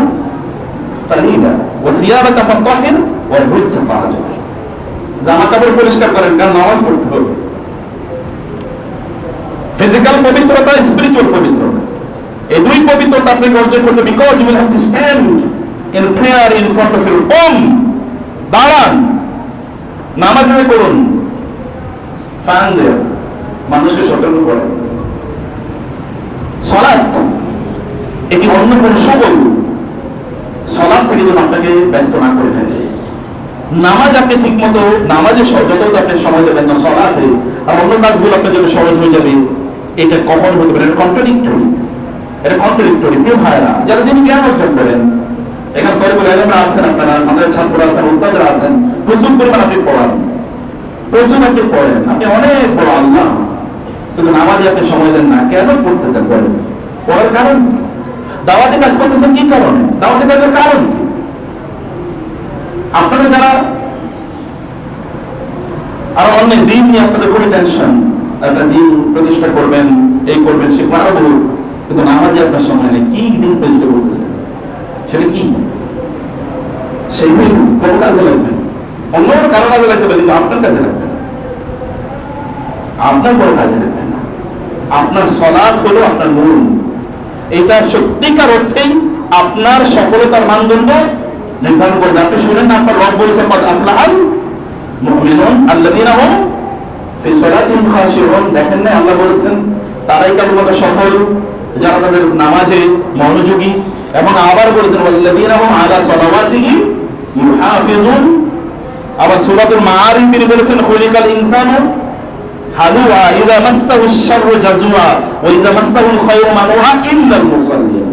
কালিলা ওয়া সিয়াবাকা ফাতাহির ওয়া রুজা ফাহজুর, জামা কাপড় পরিষ্কার করেন, কারণ নামাজ পড়তে হবে। ফিজিক্যাল পবিত্রতা, স্পিরিচুয়াল পবিত্রতা, এই দুই পবিত্রতা আপনি অর্জন করতে, because you will have to stand in prayer in front of your ওম, দাঁড়ান, নামাজ আদায় করুন, ফান দেন, মানুষকে সতর্ক করেন। সালাত এটি অন্য কোন সকল সালাত থেকে যেন আপনাকে ব্যস্ত না করে ফেলে। নামাজ আপনি ঠিক মতো, নামাজে যত আপনি সময় দেবেন না সালাতে, আর অন্য কাজগুলো আপনার জন্য সহজ হয়ে যাবে, এটা কখন হতে পারে? এটা কন্ট্রাডিক্টরি, এটা কন্ট্রাডিক্টরি। প্রিয় ভাইরা, যারা দিন জ্ঞান অর্জন করেন, এখানে তরিকুল ইলমরা আছেন, আপনারা আমাদের ছাত্ররা আছেন, ওস্তাদরা আছেন, প্রচুর পরিমাণ আপনি পড়ান, প্রচুর আপনি পড়েন, আপনি অনেক বড় আল্লাহ, কিন্তু নামাজে আপনি সময় দেন না। কেন পড়তেছেন বলেন? পড়ার কারণ কি? দাওয়াতে কাজ করতেছেন কি কারণে? দাওয়াতে কাজের কারণ কি? আপনারা যারা আরো অনেক দিন নিয়ে আপনাদের কোনো টেনশন, একটা দিন প্রতিষ্ঠা করবেন, এই করবেন, সে আরো বহু, কিন্তু নামাজে আপনার সময় নেই। কি দিন প্রতিষ্ঠা করতেছেন? সেটা কি? সেই দিন কোন কাজে লাগবে, অন্য কারো কাজে লাগতে পারে, কিন্তু আপনার কাজে লাগবে না, আপনার কোনো কাজে লাগবে না। আপনার সালাত হলো আপনার মূল, এটা সত্যিকার অর্থেই আপনার সফলতার মানদণ্ড নির্ধারণ করবে। আপনি শুনেন না, আপনার রব বলেছেন কদ আফলাহাল মুমিনুন আল্লাযীনা হুম ফি সালাতিহিম খাশিউন। দেখেন না, আল্লাহ বলেছেন তারাই কেবলমাত্র সফল যারা তাদের নামাজে মনোযোগী, এবং আবার বলেছেন ওয়াল্লাযীনা হুম আলা সালাওয়াতিহিম ইউহাফিজুন। আবার সূরাতুল মাআরিজ তিনি বলেছেন খুলিকাল ইনসানু হালুয়া ইযা মাসসাহুশ শাররু জাজুয়া ওয়া ইযা মাসসাহুল খায়রু মানুহা ইল্লাল মুসাল্লিন।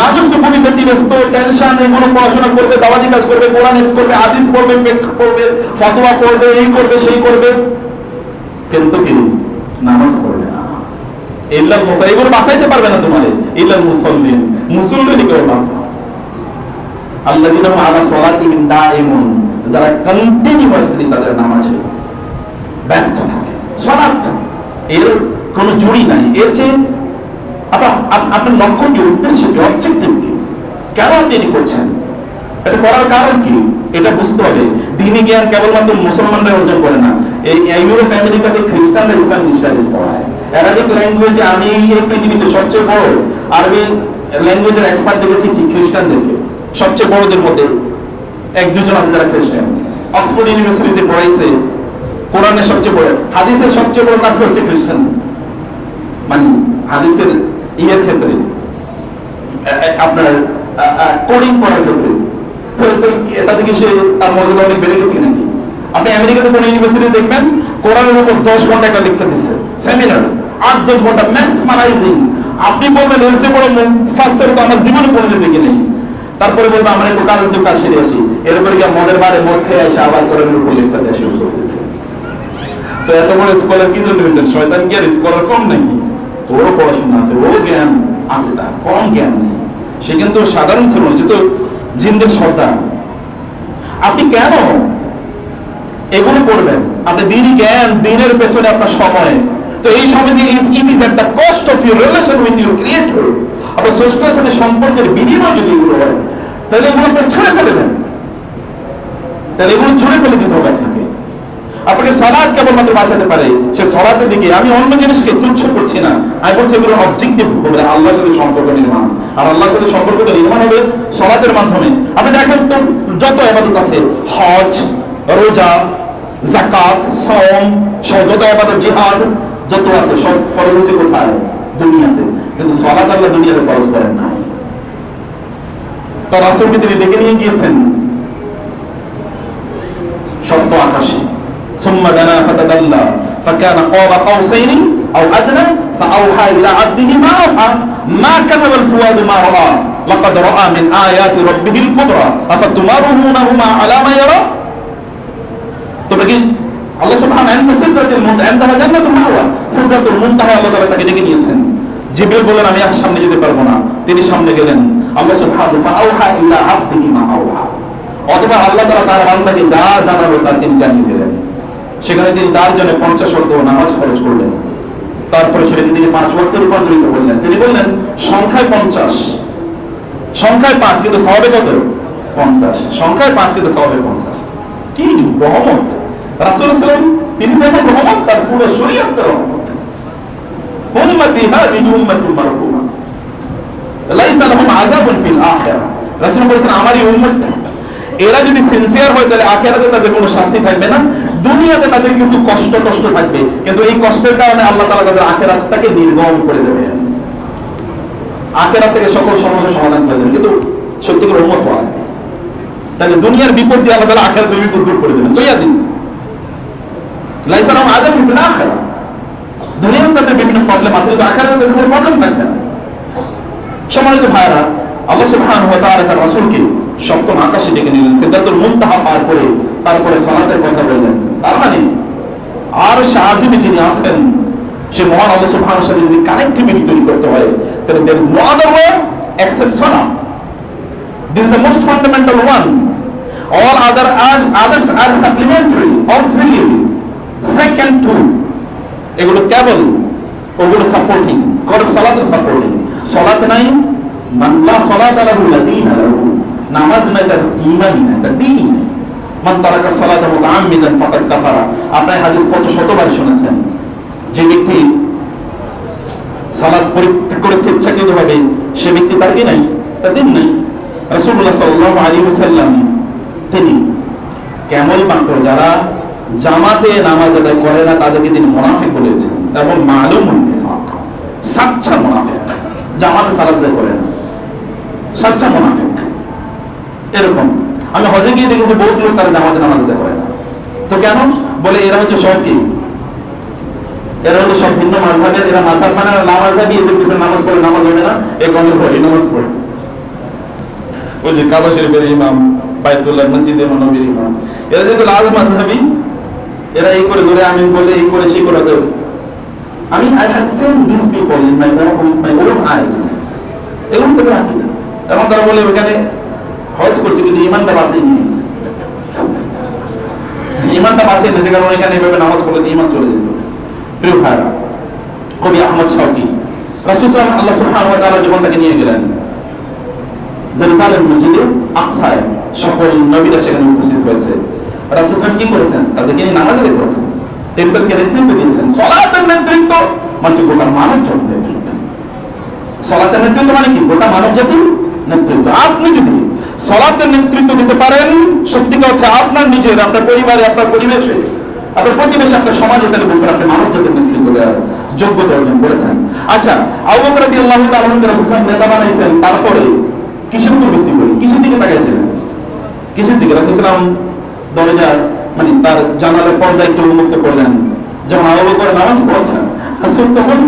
মানুষ তো খুবই ব্যতিব্যস্ত, টেনশন, এগুলো পড়াশোনা করবে, দাওয়াতি কাজ করবে, কোরআন হিফজ করবে, হাদিস পড়বে, ফিকহ পড়বে, ফতোয়া পড়বে, এই করবে, সেই করবে, কিন্তু কি নামাজ পড়বে না। ইল্লাল মুসাল্লিন, এগুলো বাঁচাইতে পারবে না তোমারে। ইল্লাল মুসাল্লিন, মুসল্লিনই কেবল বাঁচবে। আল্লাযীনা হুম আলা সালাতিহিম দাঈমুন, যারা কন্টিনিউয়াসলি তাদের নামাজে ব্যস্ত থাকে। সালাত এর কোনো জুড়ি নাই, এর চেয়ে আপনার লক্ষ্য কি, উদ্দেশ্য কি, অবজেক্টিভ কি, কেন আপনি এটি করছেন, এটা করার কারণ কি, এটা বুঝতে হবে। দ্বীনি জ্ঞান কেবলমাত্র মুসলমানরা অর্জন করে না। এই ইউরোপ আমেরিকাতে খ্রিস্টানরা ইসলামিক স্টাডিজ পড়ায়। অ্যারাবিক ল্যাঙ্গুয়েজে আমি এই পৃথিবীতে সবচেয়ে বড় আরবি ল্যাঙ্গুয়েজের এক্সপার্ট দেখেছি খ্রিস্টানদেরকে, সবচেয়ে বড়দের মধ্যে এক দুজন আছে যারা খ্রিস্টান। অক্সফোর্ড ইউনিভার্সিটিতে পড়াইছে, কোরআনের সবচেয়ে বড়, হাদিসের সবচেয়ে বড় কাজ করছে খ্রিস্টান, মানে হাদিসের ইয়ের ক্ষেত্রে, আপনার কোডিং করার ক্ষেত্রে। তাতে কি সে তার মর্যাদা অনেক বেড়ে গেছে নাকি? আপনি আমেরিকাতে কোন ইউনিভার্সিটি দেখবেন কোরআনের উপর 10 ঘন্টা একটা লেকচার দিচ্ছে, সেমিনার 8-10 ঘন্টা ম্যাসমারাইজিং। আপনি বলবেন এর চেয়ে বড় মুফাসসির তো আমার জীবনে কোনোদিন দেখি নেই। তারপরে বলবো আমার একটু কাজ আছে, কাজ সেরে আসি, এরপরে গিয়ে মদের বারে মদ খেয়ে এসে আবার কোরআনের উপর লেকচার দেওয়া শুরু করেছে। তো এত বড় স্কলার কি জন্য হয়েছেন? শয়তান কি আর স্কলার কম নাকি? ওরও পড়াশোনা আছে, ও জ্ঞান আছে, তার কম জ্ঞান নেই। সে কিন্তু সাধারণ ছিল, সে তো জিন্দের সর্দার, আপনি কেন এগুলো করবেন? আপনি দিনই জ্ঞান, দিনের পেছনে আপনার সময়, তো এই সময় যে it is at the cost of your relation with your creator, আপনার স্রষ্টার সাথে সম্পর্কের বিনিময় যদি এগুলো হয়, তাহলে এগুলো আপনি ছুঁড়ে ফেলে দেন, তাহলে এগুলো ছুঁড়ে ফেলে দিতে হবে আপনাকে। আপনাকে সালাত কেবলমাত্র বাঁচাতে পারে সে সালাতের দিকে। আমি অন্য জিনিসকে তুচ্ছ করছি না, আমি বলছি এগুলো অবজেক্টিভ হবে আল্লাহর সাথে সম্পর্ক নির্মাণ, আর আল্লাহর সাথে সম্পর্ক তো নির্মাণ হবে সালাতের মাধ্যমে। আপনি দেখেন তো যত ইবাদত আছে, হজ, রোজা, যাকাত, সাওম, যত ইবাদত, জিহাদ যত আছে, সব ফরজ হচ্ছে কোথায়? দুনিয়াতে। কিন্তু সালাত আল্লাহ দুনিয়াতে ফরজ করেন নাই। তো রাসূলকে তিনি ডেকে নিয়ে গিয়েছেন সপ্ত আকাশে। ثم دنا فتدلى فكان قاب قوسين أو أدنى فأوحى إلى عبده ما أوحى ما كذب الفؤاد ما رأى لقد رأى من آيات ربه الكبرى أفتمارونه على ما يرى। তোমরা কি আল্লাহ সুবহানাহু عند সিদরাতুল মুনতাহা عندها جنة المأوى সিদরাতুল মুনতাহা আল্লাহ তাআলা তাকে ডেকে নিয়েছেন। জিবরিল বললেন আমি আর সামনে যেতে পারবো না, তিনি সামনে গেলেন। আল্লাহ সুবহানাহু فأوحى إلى عبده ما أوحى, অথবা আল্লাহ তাআলা তার বান্দাকে যা জানালো তা তিনি জানিয়ে দিলেন। সেখানে তিনি তার জন্য 50 ওয়াক্ত নামাজ ফরজ করলেন। তারপরে সেটাকে তিনি 5 ওয়াক্তে রূপান্তরিত করলেন। তিনি বললেন সংখ্যায় 50, সংখ্যায় 5 কিন্তু সওয়াবে কত? 50। সংখ্যায় 5 কিন্তু সওয়াবে 50। কি রহমত! রাসূল সাল্লাল্লাহু, তিনি যেমন রহমত, তার পুরো শরীয়ত রহমত। উম্মতি হাযিহি উম্মাতুন মারহুমা লাইসা লাহুম আযাবুন ফিল আখিরাহ। রাসূল বলেছেন আমার এই উম্মত, এরা যদি সিনসিয়ার হয় তাহলে আখিরাতে তাদের কোনো শাস্তি থাকবে না, দুনিয়াতে তাদের কিছু কষ্ট থাকবে, কিন্তু এই কষ্টের কারণে আল্লাহ তাআলা তাদের আখিরাতটাকে নির্গম করে দেবেন, আখিরাত থেকে সকল সমস্যার সমাধান করে দেবেন। কিন্তু সত্যিকার উম্মত হওয়া লাগবে, তাহলে দুনিয়ার বিপদ দিয়ে আল্লাহ তাআলা আখিরাতের বিপদ দূর করে দেবেন। সহিহ হাদিস, লাইসা লাহুম আযাবুন ফিল আখিরাহ। দুনিয়াতে তাদের বিভিন্ন প্রবলেম আছে, কিন্তু আখিরাতে তাদের কোনো প্রবলেম থাকবে না। সম্মানিত ভাইরা, আল্লাহ সুবহানাহু ওয়া তাআলা তার রাসূলকে সপ্তম আকাশে ডেকে নিলেন, সিদরাতুল মুনতাহা পার করে তারপরে সালাতের কথা বললেন। তার মানে আরশ আজিমে যিনি আছেন সে মহান আল্লাহ সুবহানাহু ওয়া তাআলার সাথে যদি কানেক্টিভিটি তৈরি করতে হয়, তাহলে there is no other way except salah. This is the most fundamental one. All others are supplementary, auxiliary, second to. এগুলো কেবল ওগুলো সাপোর্টিং, করে সালাতের সাপোর্টিং। সালাত নাই, মান লা সালাতা লাহু লা দীনা লাহু, নামাজ নাই তার ঈমানই নাই, তার দ্বীনই নাই। মান তারাকা সালাতা মুতাআম্মিদান ফাকাদ কাফারা। আপনারা হাদিস কত শতবার শুনেছেন, যে ব্যক্তি সালাত পরিত্যাগ করেছে ইচ্ছাকৃতভাবে, সে ব্যক্তি তার কি নাই? তার দ্বীন নাই। রাসূলুল্লাহ সাল্লাল্লাহু আলাইহি ওয়াসাল্লাম তিনি কেবলমাত্র যারা জামাতে নামাজ আদায় করে না তাদেরকে তিনি মুনাফিক বলেছেন, এবং মালুমুন নিফাক, সাচ্চা মুনাফিক, জামাতে সালাত আদায় করে না, সাচ্চা মুনাফিক। এরকম আমি হজে গিয়ে দেখেছি বহুত লোক তারা জামাতে নামাজ আদায় করে না। তো কেন? বলে এরা হচ্ছে সব কি, এরা হলো সব ভিন্ন মাযহাবের, এরা মাযহাব মানে না মাযহাবী, এদের পিছনে নামাজ পড়ে নামাজ হবে না, এই কারণে পড়ে নামাজ পড়ে। ওই যে কাবা শরীফের ইমাম, বাইতুল্লাহ, মসজিদে নববীর ইমাম, এরা যেহেতু লাজ মাযহাবী, এরা এই করে জোরে আমিন বলে, এই করে সেই করে। আমি I have seen these people in my own eyes. এগুলো তাদের আকীদা। এবং তারা বলে ওখানে হজ করছে কিন্তু ইমানটা বাঁচিয়ে নিয়েছে, ইমানটা বাঁচিয়ে নিয়েছে, কারণ এখানে এভাবে নামাজ পড়লে ইমান চলে যেত। প্রিয় ভাইরা, কবি আহমদ শাওকি, রাসূল সাল্লাল্লাহু আল্লাহ সুবহানাহু ওয়া তাআলা যখন তাকে নিয়ে গেলেন জেরুজালেম মসজিদে আকসায়, সকল নবীরা সেখানে উপস্থিত হয়েছে। রাসূল সাল্লাল্লাহু কি করেছেন? তাদেরকে নিয়ে নামাজ আদায় করেছেন, তিনি তাদেরকে নেতৃত্ব দিয়েছেন। সালাতের নেতৃত্ব মানে কি? গোটা মানব জাতির নেতৃত্ব। সালাতের নেতৃত্ব মানে কি? গোটা মানব জাতির নেতৃত্ব। আপনি যদি সালাতের নেতৃত্ব দিতে পারেন সত্যিকার অর্থে আপনার নিজের, আপনার পরিবারে, আপনার পরিবেশে, আপনার প্রতিবেশে, আপনার সমাজে, তাহলে বলবেন আপনি মানব জাতির নেতৃত্ব দেওয়ার যোগ্যতা অর্জন করেছেন। আচ্ছা, আবু বকর রাদিয়াল্লাহু তাআলা রাসূল সাল্লাল্লাহু আলাইহি ওয়াসাল্লাম নেতা বানাইছেন, তারপরে কিসের উপর ভিত্তি করে, কিসের দিকে তাকাইছিলেন? কিসের দিকে? রাসূল সাল্লাল্লাহু আলাইহি ওয়াসাল্লাম দরজা মানে তার জানালার পর্দা একটু উন্মুক্ত করলেন, যখন আবু বকর নামাজ পড়ছেন, রাসূল তখন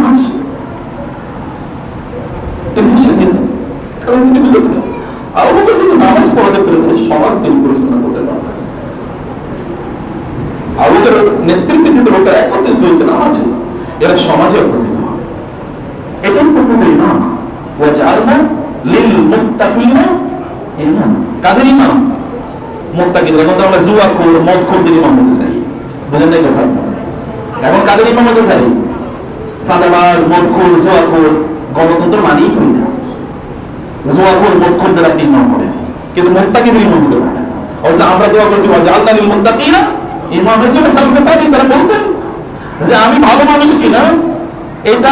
তিনি হেসে দিয়েছেন, কারণ তিনি বুঝেছেন আবু বকর যদি নামাজ পড়াতে পেরেছে, সমাজ তিনি পরিচালনা করতে পারবেন। আবু বকরের নেতৃত্বে কিন্তু লোকেরা একত্রিত হয়েছে নামাজে, এরা সমাজে একত্রিত হবে। এটাই প্রকৃত ইমাম। ওয়াজআলনা লিল মুত্তাকিনা ইমাম। কাদের ইমাম? মুত্তাকিদের। এখন তো আমরা জুয়াখোর, মদখোরদের ইমাম হতে চাই, বুঝেন নাই কথা? এখন কাদের ইমাম হতে চাই? সাদাবাজ, মদখোর, জুয়াখোর। গণতন্ত্র মানেই তো না, জুয়াখোর, মদখোরদের আপনি ইমাম হবেন, কিন্তু মুত্তাকিদের ইমাম হতে পারবেন না। অবশ্য আমরা দোয়া করছি ওয়াজআলনা লিল মুত্তাকিনা ইমামের জন্য সালফে সালিহিন তারা বলতেন যে আমি ভালো মানুষ কিনা এটা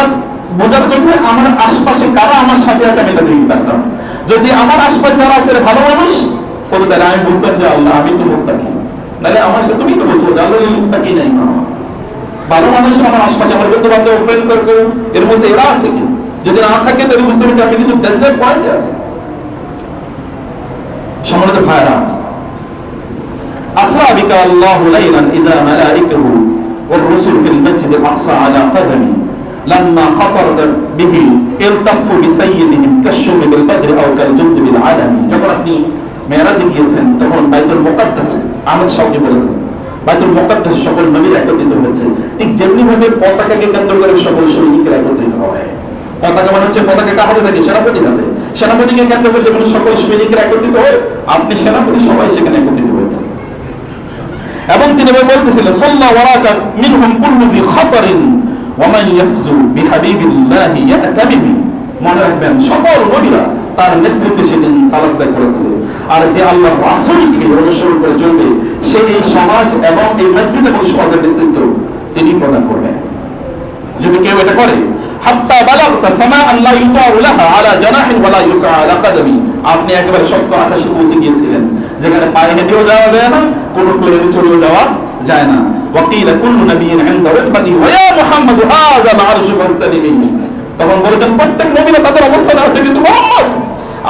বোঝার জন্য আমার আশপাশে কারা আমার সাথে আছে আমি এটা দেখতে পারতাম। যদি আমার আশপাশে যারা আছে ভালো মানুষ বলতো, তাহলে আমি বুঝতাম যে আল্লাহ আমি তো মুত্তাকি। নাহলে আমার সাথে তুমি তো বলছো যে আল্লাহ মুত্তাকি নাই, ভালো মানুষ আমার আশপাশে, আমার বন্ধু বান্ধব, ফ্রেন্ড সার্কেল, এর মধ্যে এরা আছে কি? যদি না থাকে তাহলে বুঝতে পারছি আমি কিন্তু ডেঞ্জার পয়েন্টে আছে। সম্মানিত ভাইরা, আসরা বিকা আল্লাহু লাইলান ইযা মালাইকাহু ওয়ার রাসূল ফিল মাসজিদিল আকসা আলা কদমি লাম্মা খাতারত বিহি ইলতাফু বিসাইয়্যিদিহিম কাশশুমি বিল বদরি আও কাল জুন্দ বিল আলামি। যখন আপনি মেরাজে গিয়েছেন তখন বাইতুল মুকাদ্দাসে, আহমদ শাওকী বলেছেন, বাইতুল মুকাদ্দাসে সকল নবীরা একত্রিত হয়েছে। ঠিক যেমনি ভাবে পতাকাকে কেন্দ্র করে সকল সৈনিকরা একত্রিত হয়। পতাকা মানে হচ্ছে পতাকা কার হাতে থাকে? সেনাপতির হাতে। সেনাপতিকে কেন্দ্র করে যেমন সকল সৈনিকরা একত্রিত হয়, আপনি সেনাপতি সবাই সেখানে একত্রিত হয়েছে। এবং তিনি বলতেছিলেন সাল্লাল্লাহু ওয়ারাকা মিনহুম কুল্লু জি খাতারিন ওয়া মান ইয়াফজু বিহাবিবিল্লাহি ইয়াতামিমি। মনে রাখবেন সকল নবীরা তার নেতৃত্বে সেদিন সালাত আদায় করেছে। আর যে আল্লাহর রাসূলকে অনুসরণ করে চলবে সে এই সমাজ এবং এই মসজিদ এবং সমাজের নেতৃত্ব তিনি প্রদান করবেন। যদি কেউ এটা করে, হাত্তা বালাগতা সামাআন লা ইউতাউ লাহা আলা জানাহিন ওয়া লা ইউসা আলা কদমি, আপনি একেবারে শক্ত আকাশে পৌঁছে গিয়েছিলেন যেখানে পায়ে হেঁটেও যাওয়া যায় না, কোনো প্লেনে চড়েও যাওয়া যায় না। ওয়াকিলা কুল্লু নাবিয়্যিন ইনদা রুতবাতি ওয়া ইয়া মুহাম্মাদু হাযা আরশু ফাসতালিমি। তখন বলেছেন প্রত্যেক নবীরা তাদের অবস্থানে আছে, কিন্তু মুহাম্মদ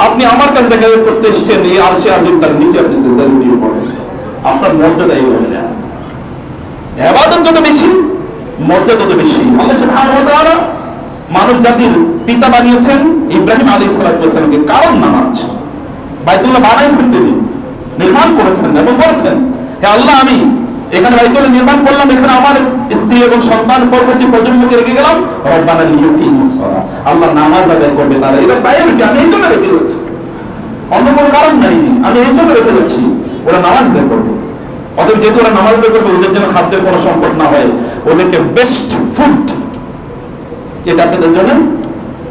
আপনি আমার কাছে দেখা করতে এসেছেন এই আরশে আজিম, তার নিচে আপনি সিজদায় লুটিয়ে পড়েন। আপনার মর্যাদা এই হবে না। ইবাদত যত বেশি, মর্যাদা তত বেশি। আল্লাহ সুবহানাহু ওয়া তাআলা মানব জাতির পিতা বানিয়েছেন ইব্রাহিম আলাইহিস সালামকে, কারণ নামাজ। বাইতুল্লাহ বানাইছেন তিনি, নির্মাণ করেছেন এবং বলেছেন হে আল্লাহ আমি এখানে বাইতুল্লাহ নির্মাণ করলাম, এখানে আমার স্ত্রী এবং সন্তান পরবর্তী প্রজন্মকে রেখে গেলাম। রব্বানা লিয়ুকিমুস সালাহ, আল্লাহ নামাজ আদায় করবে তারা। এরা প্রায়োরিটি, আমি এই জন্য রেখে যাচ্ছি, অন্য কোনো কারণ নাই, আমি এই জন্য রেখে যাচ্ছি, ওরা নামাজ আদায় করবে। অতএব যেহেতু ওরা নামাজ আদায় করবে, ওদের যেন খাদ্যের কোনো সংকট না হয়, ওদেরকে বেস্ট ফুড যেটা আপনাদের জন্য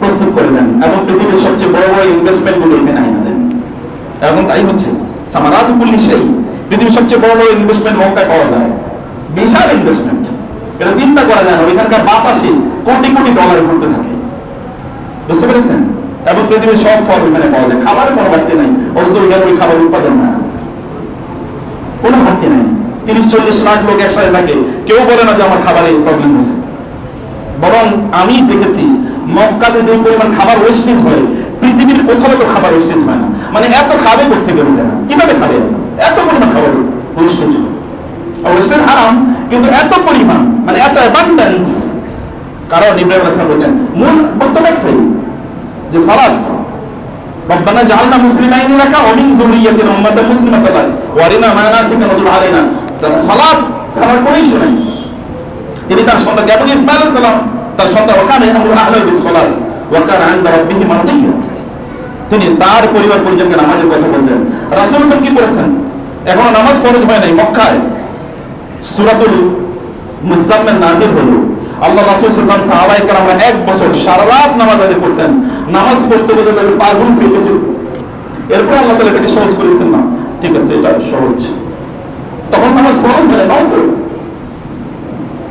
প্রস্তুত করে দেন এবং পৃথিবীর সবচেয়ে বড় বড় ইনভেস্টমেন্ট গুলো এখানে আইনা দেন। এবং তাই হচ্ছে সামারাতু কুল্লি শাই, পৃথিবীর সবচেয়ে বড় বড় ইনভেস্টমেন্ট মক্কায় পাওয়া যায়, বিশাল ইনভেস্টমেন্ট, এটা চিন্তা করা যায় না। এখানকার বাতাসে কোটি কোটি ডলার ঘুরতে থাকে, বুঝতে পেরেছেন? এবং পৃথিবীর সব ফল এখানে পাওয়া যায়, খাবারের কোনো ঘাটতি নাই। অথচ এখানে ওই খাবার উৎপাদন না, কোনো ঘাটতি নাই। 30-40 লাখ লোক একসাথে থাকে, কেউ বলে না যে আমার খাবারে প্রবলেম হয়েছে। বরং আমি দেখেছি মক্কাতে যে পরিমাণ খাবার ওয়েস্টেজ হয়, পৃথিবীর কোথাও তো খাবার ওয়েস্টেজ হয় না। মানে এত খাবে করতে গেলে তারা কিভাবে খাবে? এত পরিমাণ খাবার ওয়েস্টেজ, ওয়েস্টেজ হারাম, কিন্তু এত পরিমাণ, মানে এত অ্যাবান্ডেন্স। কারণ ইব্রাহিম আলাইহিস সালাম বলেছেন মূল বক্তব্যটাই যে সালাত, রব্বানা জাআলনা মুসলিমাইন লাকা ওয়া মিন যুররিয়্যাতিনা উম্মাতান মুসলিমাতান লাক ওয়া আরিনা মানাসিকানা ওয়া তুব আলাইনা। যারা সালাত সালাত করেই শোনেন, তিনি তার সন্তান এবং ইসমাঈল আলাইহিস সালাম তার সন্তান ওখানে আমরু আহলা বিস সালাত ওয়া কানা ইনদা রাব্বিহি মারদিয়্যা, তিনি তার পরিবার পরিজনকে নামাজের কথা বলতেন। রাসূল সাল্লাল্লাহু আলাইহি ওয়াসাল্লাম কি করেছেন? এখনো নামাজ ফরজ হয় নাই মক্কায়, সূরাতুল মুজাম্মিল নাযিল হলো। আল্লাহ রাসূল সাল্লাল্লাহু আলাইহি ওয়াসাল্লাম সাহাবায়ে কেরামরা 1 বছর সারা রাত নামাজ আদায় করতেন। নামাজ পড়তে পড়তে তাদের পা গুল ফেটে যেত। এরপর আল্লাহ তাআলা এটাকে সহজ করেছেন, না ঠিক আছে এটা সহজ। তখন নামাজ ফরজ মানে নফল,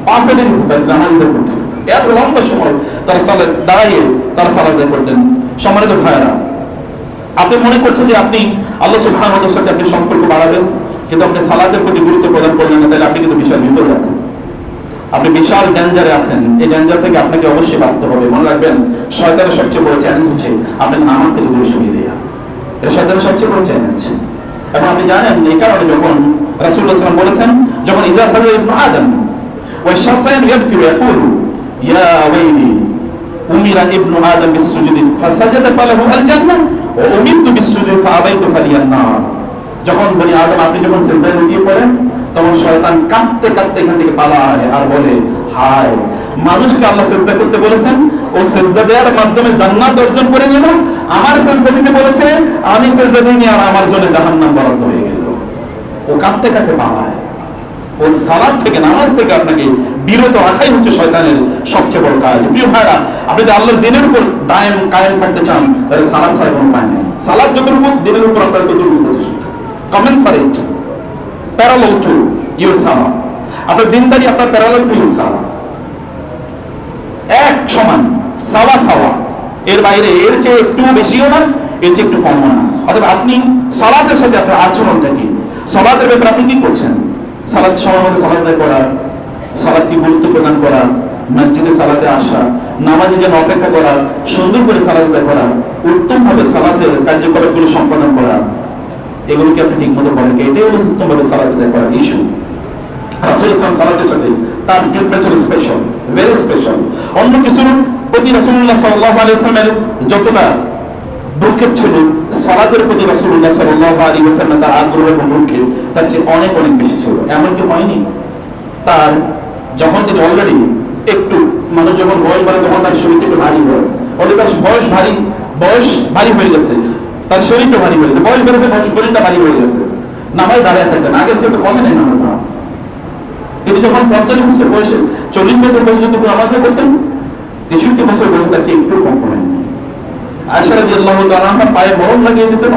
পা ফেটে যেত তাদের নামাজ আদায় করতে। এত লম্বা সময় তারা সালাত দাঁড়িয়ে তারা সালাত আদায় করতেন। সম্মানিত ভাইয়েরা, আপনি মনে করছেন যে আপনি আল্লাহ সুবহানাহু ওয়া তাআলার সাথে আপনি সম্পর্ক বাড়াবেন, কিন্তু আপনি সালাতের প্রতি গুরুত্ব প্রদান করলেন না, তাহলে আপনি কিন্তু বিশাল বিপদে আছেন, আপনি বিশাল ডেঞ্জারে আছেন। এই ডেঞ্জার থেকে আপনাকে অবশ্যই বাঁচতে হবে। মনে রাখবেন শয়তানের সবচেয়ে বড় চ্যালেঞ্জ হচ্ছে আপনাকে নামাজ থেকে দূরে সরিয়ে দেয়া, এটা শয়তানের সবচেয়ে বড় চ্যালেঞ্জ। এবং আপনি জানেন এই কারণে যখন রাসূলুল্লাহ সাল্লাল্লাহু আলাইহি ওয়াসাল্লাম বলেছেন, যখন ইজা সাজা ইবনু আদম ওয়া শাইতান ইয়াবকি ওয়া ইয়াকুলু ইয়া ওয়াইলি উমিরা ইবনু আদম বিসসুজুদি ফাসাজাদা ফালাহু আল জান্নাহ ওয়া উমিরতু বিসসুজুদি ফাআবাইতু ফালিয়ান নার। যখন বনি আদম আপনি যখন সিজদায় লুটিয়ে পড়েন, তখন শয়তান কাঁদতে কাঁদতে এখান থেকে পালায় আর বলে, হায় মানুষকে আল্লাহ সিজদা করতে বলেছেন, ও সিজদা দেওয়ার মাধ্যমে জান্নাত অর্জন করে নিল, আমার সিজদা দিতে বলেছে, আমি সিজদা দিইনি আর আমার জন্য জাহান্নাম বরাদ্দ হয়ে গেল। ও কাঁদতে কাঁদতে পালায়। ও সালাত থেকে, নামাজ থেকে আপনাকে বিরত রাখাই হচ্ছে শয়তানের সবচেয়ে বড় কাজ। প্রিয় ভাইরা, আপনি যদি আল্লাহর দিনের উপর কায়েম থাকতে চান, তাহলে সালাত ছাড়া কোনো উপায় নেই। সালাত যতটুকু দিনের উপর আপনার ততটুকু প্রতিষ্ঠিত, কমেন্সারেট, প্যারালাল টু ইউর সালাত। আপনার দিনদারি আপনার প্যারালাল টু ইউর সালাত, এক সমান, সাওয়া সাওয়া। এর বাইরে এর চেয়ে একটু বেশিও না, এর চেয়ে একটু কমও না। অথবা আপনি সালাতের সাথে আপনার আচরণটা কি, সালাতের ব্যাপারে আপনি কি করছেন? সালাত সময় মতো সালাত আদায় করা, সালাতকে গুরুত্ব প্রদান করা, মসজিদে সালাতে আসা, নামাজে যেন অপেক্ষা করা, সুন্দর করে সালাত আদায় করা, উত্তমভাবে সালাতের কার্যকলাপগুলো সম্পাদন করা, এগুলোকে আপনি ঠিক মতো করেন, এটাই হলো উত্তমভাবে সালাত আদায় করার ইস্যু। রাসূল ইসলাম সালাতের সাথে তার ট্রিটমেন্ট ছিল স্পেশাল, ভেরি স্পেশাল। অন্য কিছুর প্রতি রাসূলুল্লাহ সাল্লাল্লাহু আলাইহি ওয়াসাল্লামের যতটা ভ্রুক্ষেপ ছিল, সালাতের প্রতি রাসূলুল্লাহ সাল্লাল্লাহু আলাইহি ওয়াসাল্লাম তার আগ্রহ এবং ভ্রুক্ষেপ তার চেয়ে অনেক অনেক বেশি ছিল। এমনকি হয়নি তার, যখন তিনি অলরেডি একটু, মানুষ যখন বয়স বাড়ে তখন তার শরীরটা একটু ভারী হয়, অলরেডি তার বয়স ভারী হয়ে গেছে, তার শরীরটা ভারী হয়ে গেছে, বয়স বেড়েছে, শরীরটা ভারী হয়ে গেছে, নামাজ দাঁড়িয়ে থাকতেন, আগের চেয়ে তো কমে নেই নামাজ। তিনি যখন 45 বছর বয়সে, 40 বছর বয়সে যতটুকু নামাজ করতেন, 63 বছর বয়সে তার চেয়ে একটু কম করেন। আয়েশা রাদিয়াল্লাহু তাআলা আনহা পায়ে মরম লাগিয়ে দিতেন,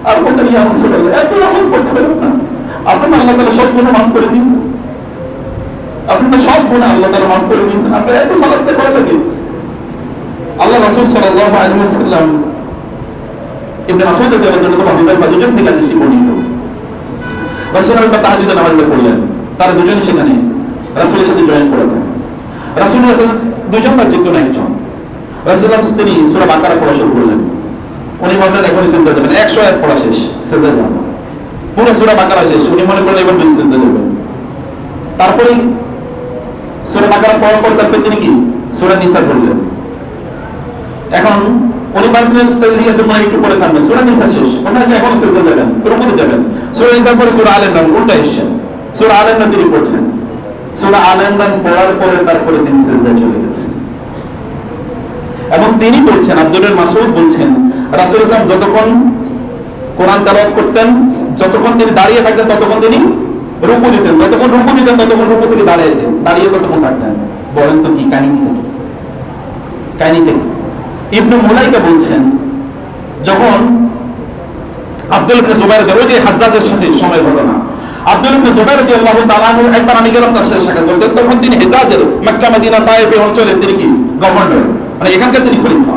আর বলতেন, ইয়া রাসূলুল্লাহ, এত নামাজ পড়তে পারেন না, আপনি আল্লাহ তাআলা সব গুনাহ মাফ করে দিয়েছেন, আপনি সব গুনাহ আল্লাহ তাআলা মাফ করে দিয়েছেন, আপনি এত সালাত করা লাগে। আল্লাহ রাসূল সাল্লাল্লাহু আলাইহি ওয়াসাল্লাম ইবনে মাসউদ রাদিয়াল্লাহু তাআলা হুযায়ফা দুজন থেকে হাদিসটি বর্ণিত। রাসূলুল্লাহ তাহাজ্জুদে নামাজ পড়লেন, তারা দুজনই সেখানে রাসূলের সাথে জয়েন করেছেন। রাসূলের সাথে দুজন বা যে কোনো একজন, রাসূলুল্লাহ তিনি সূরা বাকারা পড়া শুরু করলেন। উনি ভাবলেন এখনই সিজদা যাবেন, 100 আয়াত পড়া শেষ, সিজদা যাবেন, পুরো সূরা বাকারা শেষ, উনি মনে করলেন এবার সিজদা যাবেন। তারপরে সূরা বাকারা পড়ার পর তারপরে তিনি কি সূরা নিসা ধরলেন। এখন উনি ভাবলেন ঠিক আছে, মানে একটু পরে থামবেন, সূরা নিসা শেষ, মনে হচ্ছে এখন সিজদা যাবেন, রুকুতে যাবেন। সূরা নিসার পরে সূরা আলে ইমরান, উল্টা এসেছেন, সূরা আলে ইমরান তিনি পড়ছেন। সূরা আলে ইমরান পড়ার পরে তারপরে তিনি সিজদায় চলে গেছেন এবং তিনি বলছেন, আব্দুল্লাহ মাসউদ বলছেন, রাসূল সাল্লাল্লাহু আলাইহি ওয়াসাল্লাম যতক্ষণ কোরআন তেলাওয়াত করতেন, যতক্ষণ তিনি দাঁড়িয়ে থাকতেন ততক্ষণ তিনি রুকু দিতেন, যতক্ষণ রুকু দিতেন ততক্ষণ রুকু থেকে দাঁড়িয়ে ততক্ষণ থাকতেন। বলেন তো কি কাহিনীটা কি? কাহিনীটা কি? ইবনে মুলাইকা বলছেন, যখন আব্দুল্লাহ ইবনে জুবাইর, ওই যে হাজ্জাজের সাথে সময় ঘটনা, আব্দুল্লাহ ইবনে জুবাইর রাদিয়াল্লাহু তাআলা আনহু একবার আমি গেলাম তার সাথে সাক্ষাৎ করতে, তখন তিনি হিজাজের, মক্কা মদিনা তায়েফ এই অঞ্চলে তিনি কি গভর্নর, মানে এখানকার তিনি খলিফা।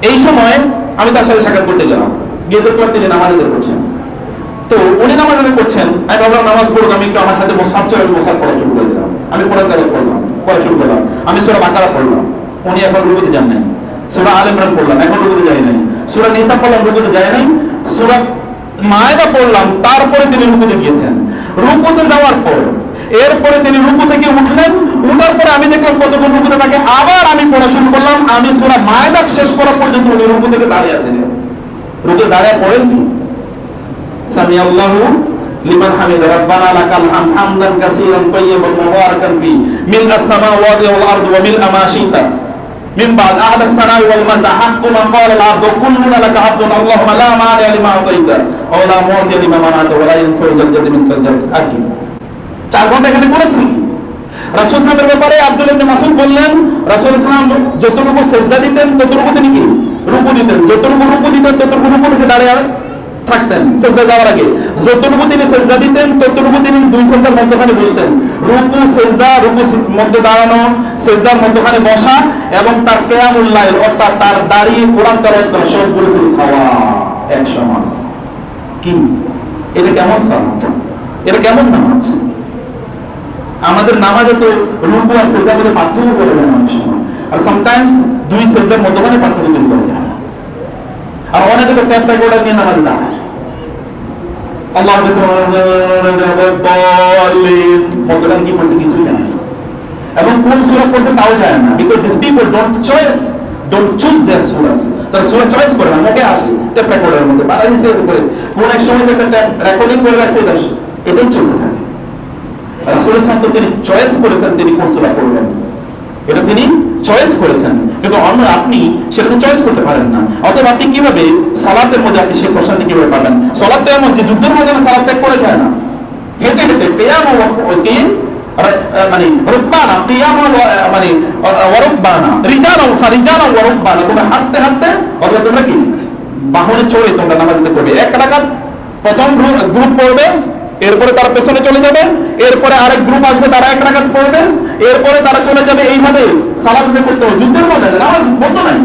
এই সময় আমি তার সাথে সাক্ষাৎ করতে গেলাম, গিয়ে দেখলাম তিনি নামাজ আদায় করছেন। তো উনি নামাজ আদায় করছেন, আমি ভাবলাম নামাজ পড়লাম, আমি একটু আমার হাতে মুসহাফ ছিল, আমি মুসহাফ পড়া শুরু করে দিলাম, আমি কোরআন তেলাওয়াত করলাম, পড়া শুরু করলাম। আমি সূরা বাকারা পড়লাম, উনি এখন রুকুতে যান নাই। সূরা আলে ইমরান পড়লাম, এখন রুকুতে যায় নাই। সূরা নিসা পড়লাম, রুকুতে যায় নাই। সূরা মায়েদা পড়লাম, তারপরে তিনি রুকুতে গিয়েছেন। রুকুতে যাওয়ার পর এরপরে তিনি রুকু থেকে উঠলেন, উঠার পরে আমি দেখলাম কতক্ষণ রুকুতে থাকে, আবার আমি পড়া শুরু করলাম। আমি সূরা মায়েদা শেষ করা পর্যন্ত উনি রুকু থেকে দাঁড়িয়ে আছেন। রুকুতে দাঁড়িয়ে পড়েন কি, সামি আল্লাহু লিমান হামিদা রাব্বানা লাকাল হামদ হামদান কাসীরান তাইয়্যিবান মুবারাকান ফি মিলআস সামাওয়াতি ওয়াল আরদি ওয়া মিলআ মা শি'তা মিন বা'দ আহলা সানাই ওয়াল মাদ হাক্কু মা ক্বালা আল আবদু কুল্লুনা লাকা আবদুন আল্লাহুম্মা লা মানি'a লিমা আতাইতা ওয়া লা মু'তিয়া লিমা মানা'তা ওয়া লা ইয়ানফা'ু যাল জাদ্দি মিনকাল জাদ। আর কি 4 ঘন্টা এখানে পড়েছেন। রাসূল সাল্লাল্লাহু আলাইহি ব্যাপারে আব্দুল্লাহ ইবনে মাসউদ বললেন, রাসূল সাল্লাল্লাহু আলাইহি যতটুকু সিজদা দিতেন ততটুকু তিনি কি রুকু দিতেন, যতটুকু রুকু দিতেন ততটুকু রুকু থেকে দাঁড়িয়ে থাকতেন সিজদা যাওয়ার আগে। যতটুকু তিনি সিজদা দিতেন ততটুকু তিনি দুই সিজদার মধ্যখানে বসতেন। রুকু সিজদা, রুকু মধ্যে দাঁড়ানো, সিজদার মধ্যখানে বসা এবং তার কিয়ামুল লাইল অর্থাৎ তার দাঁড়িয়ে কোরআন তেলাওয়াত করা সবগুলো ছিল সাওয়া, এক সমান। কি এটা কেমন সালাত, এটা কেমন নামাজ? আমাদের নামাজে তো রুকু আর সিজদার মধ্যে পার্থক্য করে দেয় অনেক সময়, আর সামটাইমস দুই সিজদার মধ্যখানে পার্থক্য তৈরি করে যায়। আর অনেকে তো ট্যাপ করে নিয়ে নামাজ দাঁড়ায়, আল্লাহ মধ্যখানে কি পড়ছে কিছুই জানে না, এবং কোন সূরা পড়ছে তাও জানে না। Because this people don't choose their সূরাস, তারা সূরা চয়েস করে না, মুখে আসে ট্যাপ রেকর্ডের মধ্যে বানাইছে করে কোন এক সময় একটা ট্যাপ রেকর্ডিং করে রাখছে, এটাই চলতে থাকে। রাসূল সাল্লাল্লাহু আলাইহি ওয়াসাল্লাম তিনি চয়েস করেছেন তিনি কোন সূরা পড়বেন। এটা তিনি চয়েস করেছেন, কিন্তু আপনি সেটা চয়েস করতে পারেন না। অতএব আপনি কিভাবে সালাতের মধ্যে আপনি সেই প্রশান্তি কিভাবে পাবেন? সালাত তো এমন যে যুদ্ধের মধ্যে সালাত ত্যাগ করে যায় না, হেঁটে হেঁটে কিয়াম মানে রুকবানা, কিয়াম মানে ওয়ারুকবানা, রিজালা ফারিজালা ওয়ারুকবানা, তোমরা হাঁটতে হাঁটতে অথবা তোমরা কি বাহনে চড়ে তোমরা নামাজ আদায় করবে। এক রাকাত প্রথম গ্রুপ পড়বে, এরপরে তারা পেছনে চলে যাবে, এরপরে আরেক গ্রুপ আসবে, তারা এক রাকাত পড়বে, এরপরে তারা চলে যাবে। এইভাবে সালাত আদায় করতে হবে। যুদ্ধের মধ্যে নামাজ বন্ধ নাই,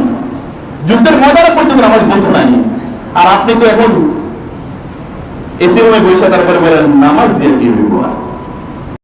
যুদ্ধের ময়দানে পর্যন্ত নামাজ বন্ধ নাই। আর আপনি তো এখন এসি রুমে বসে তারপরে বলেন নামাজ দিয়ে কি হইব।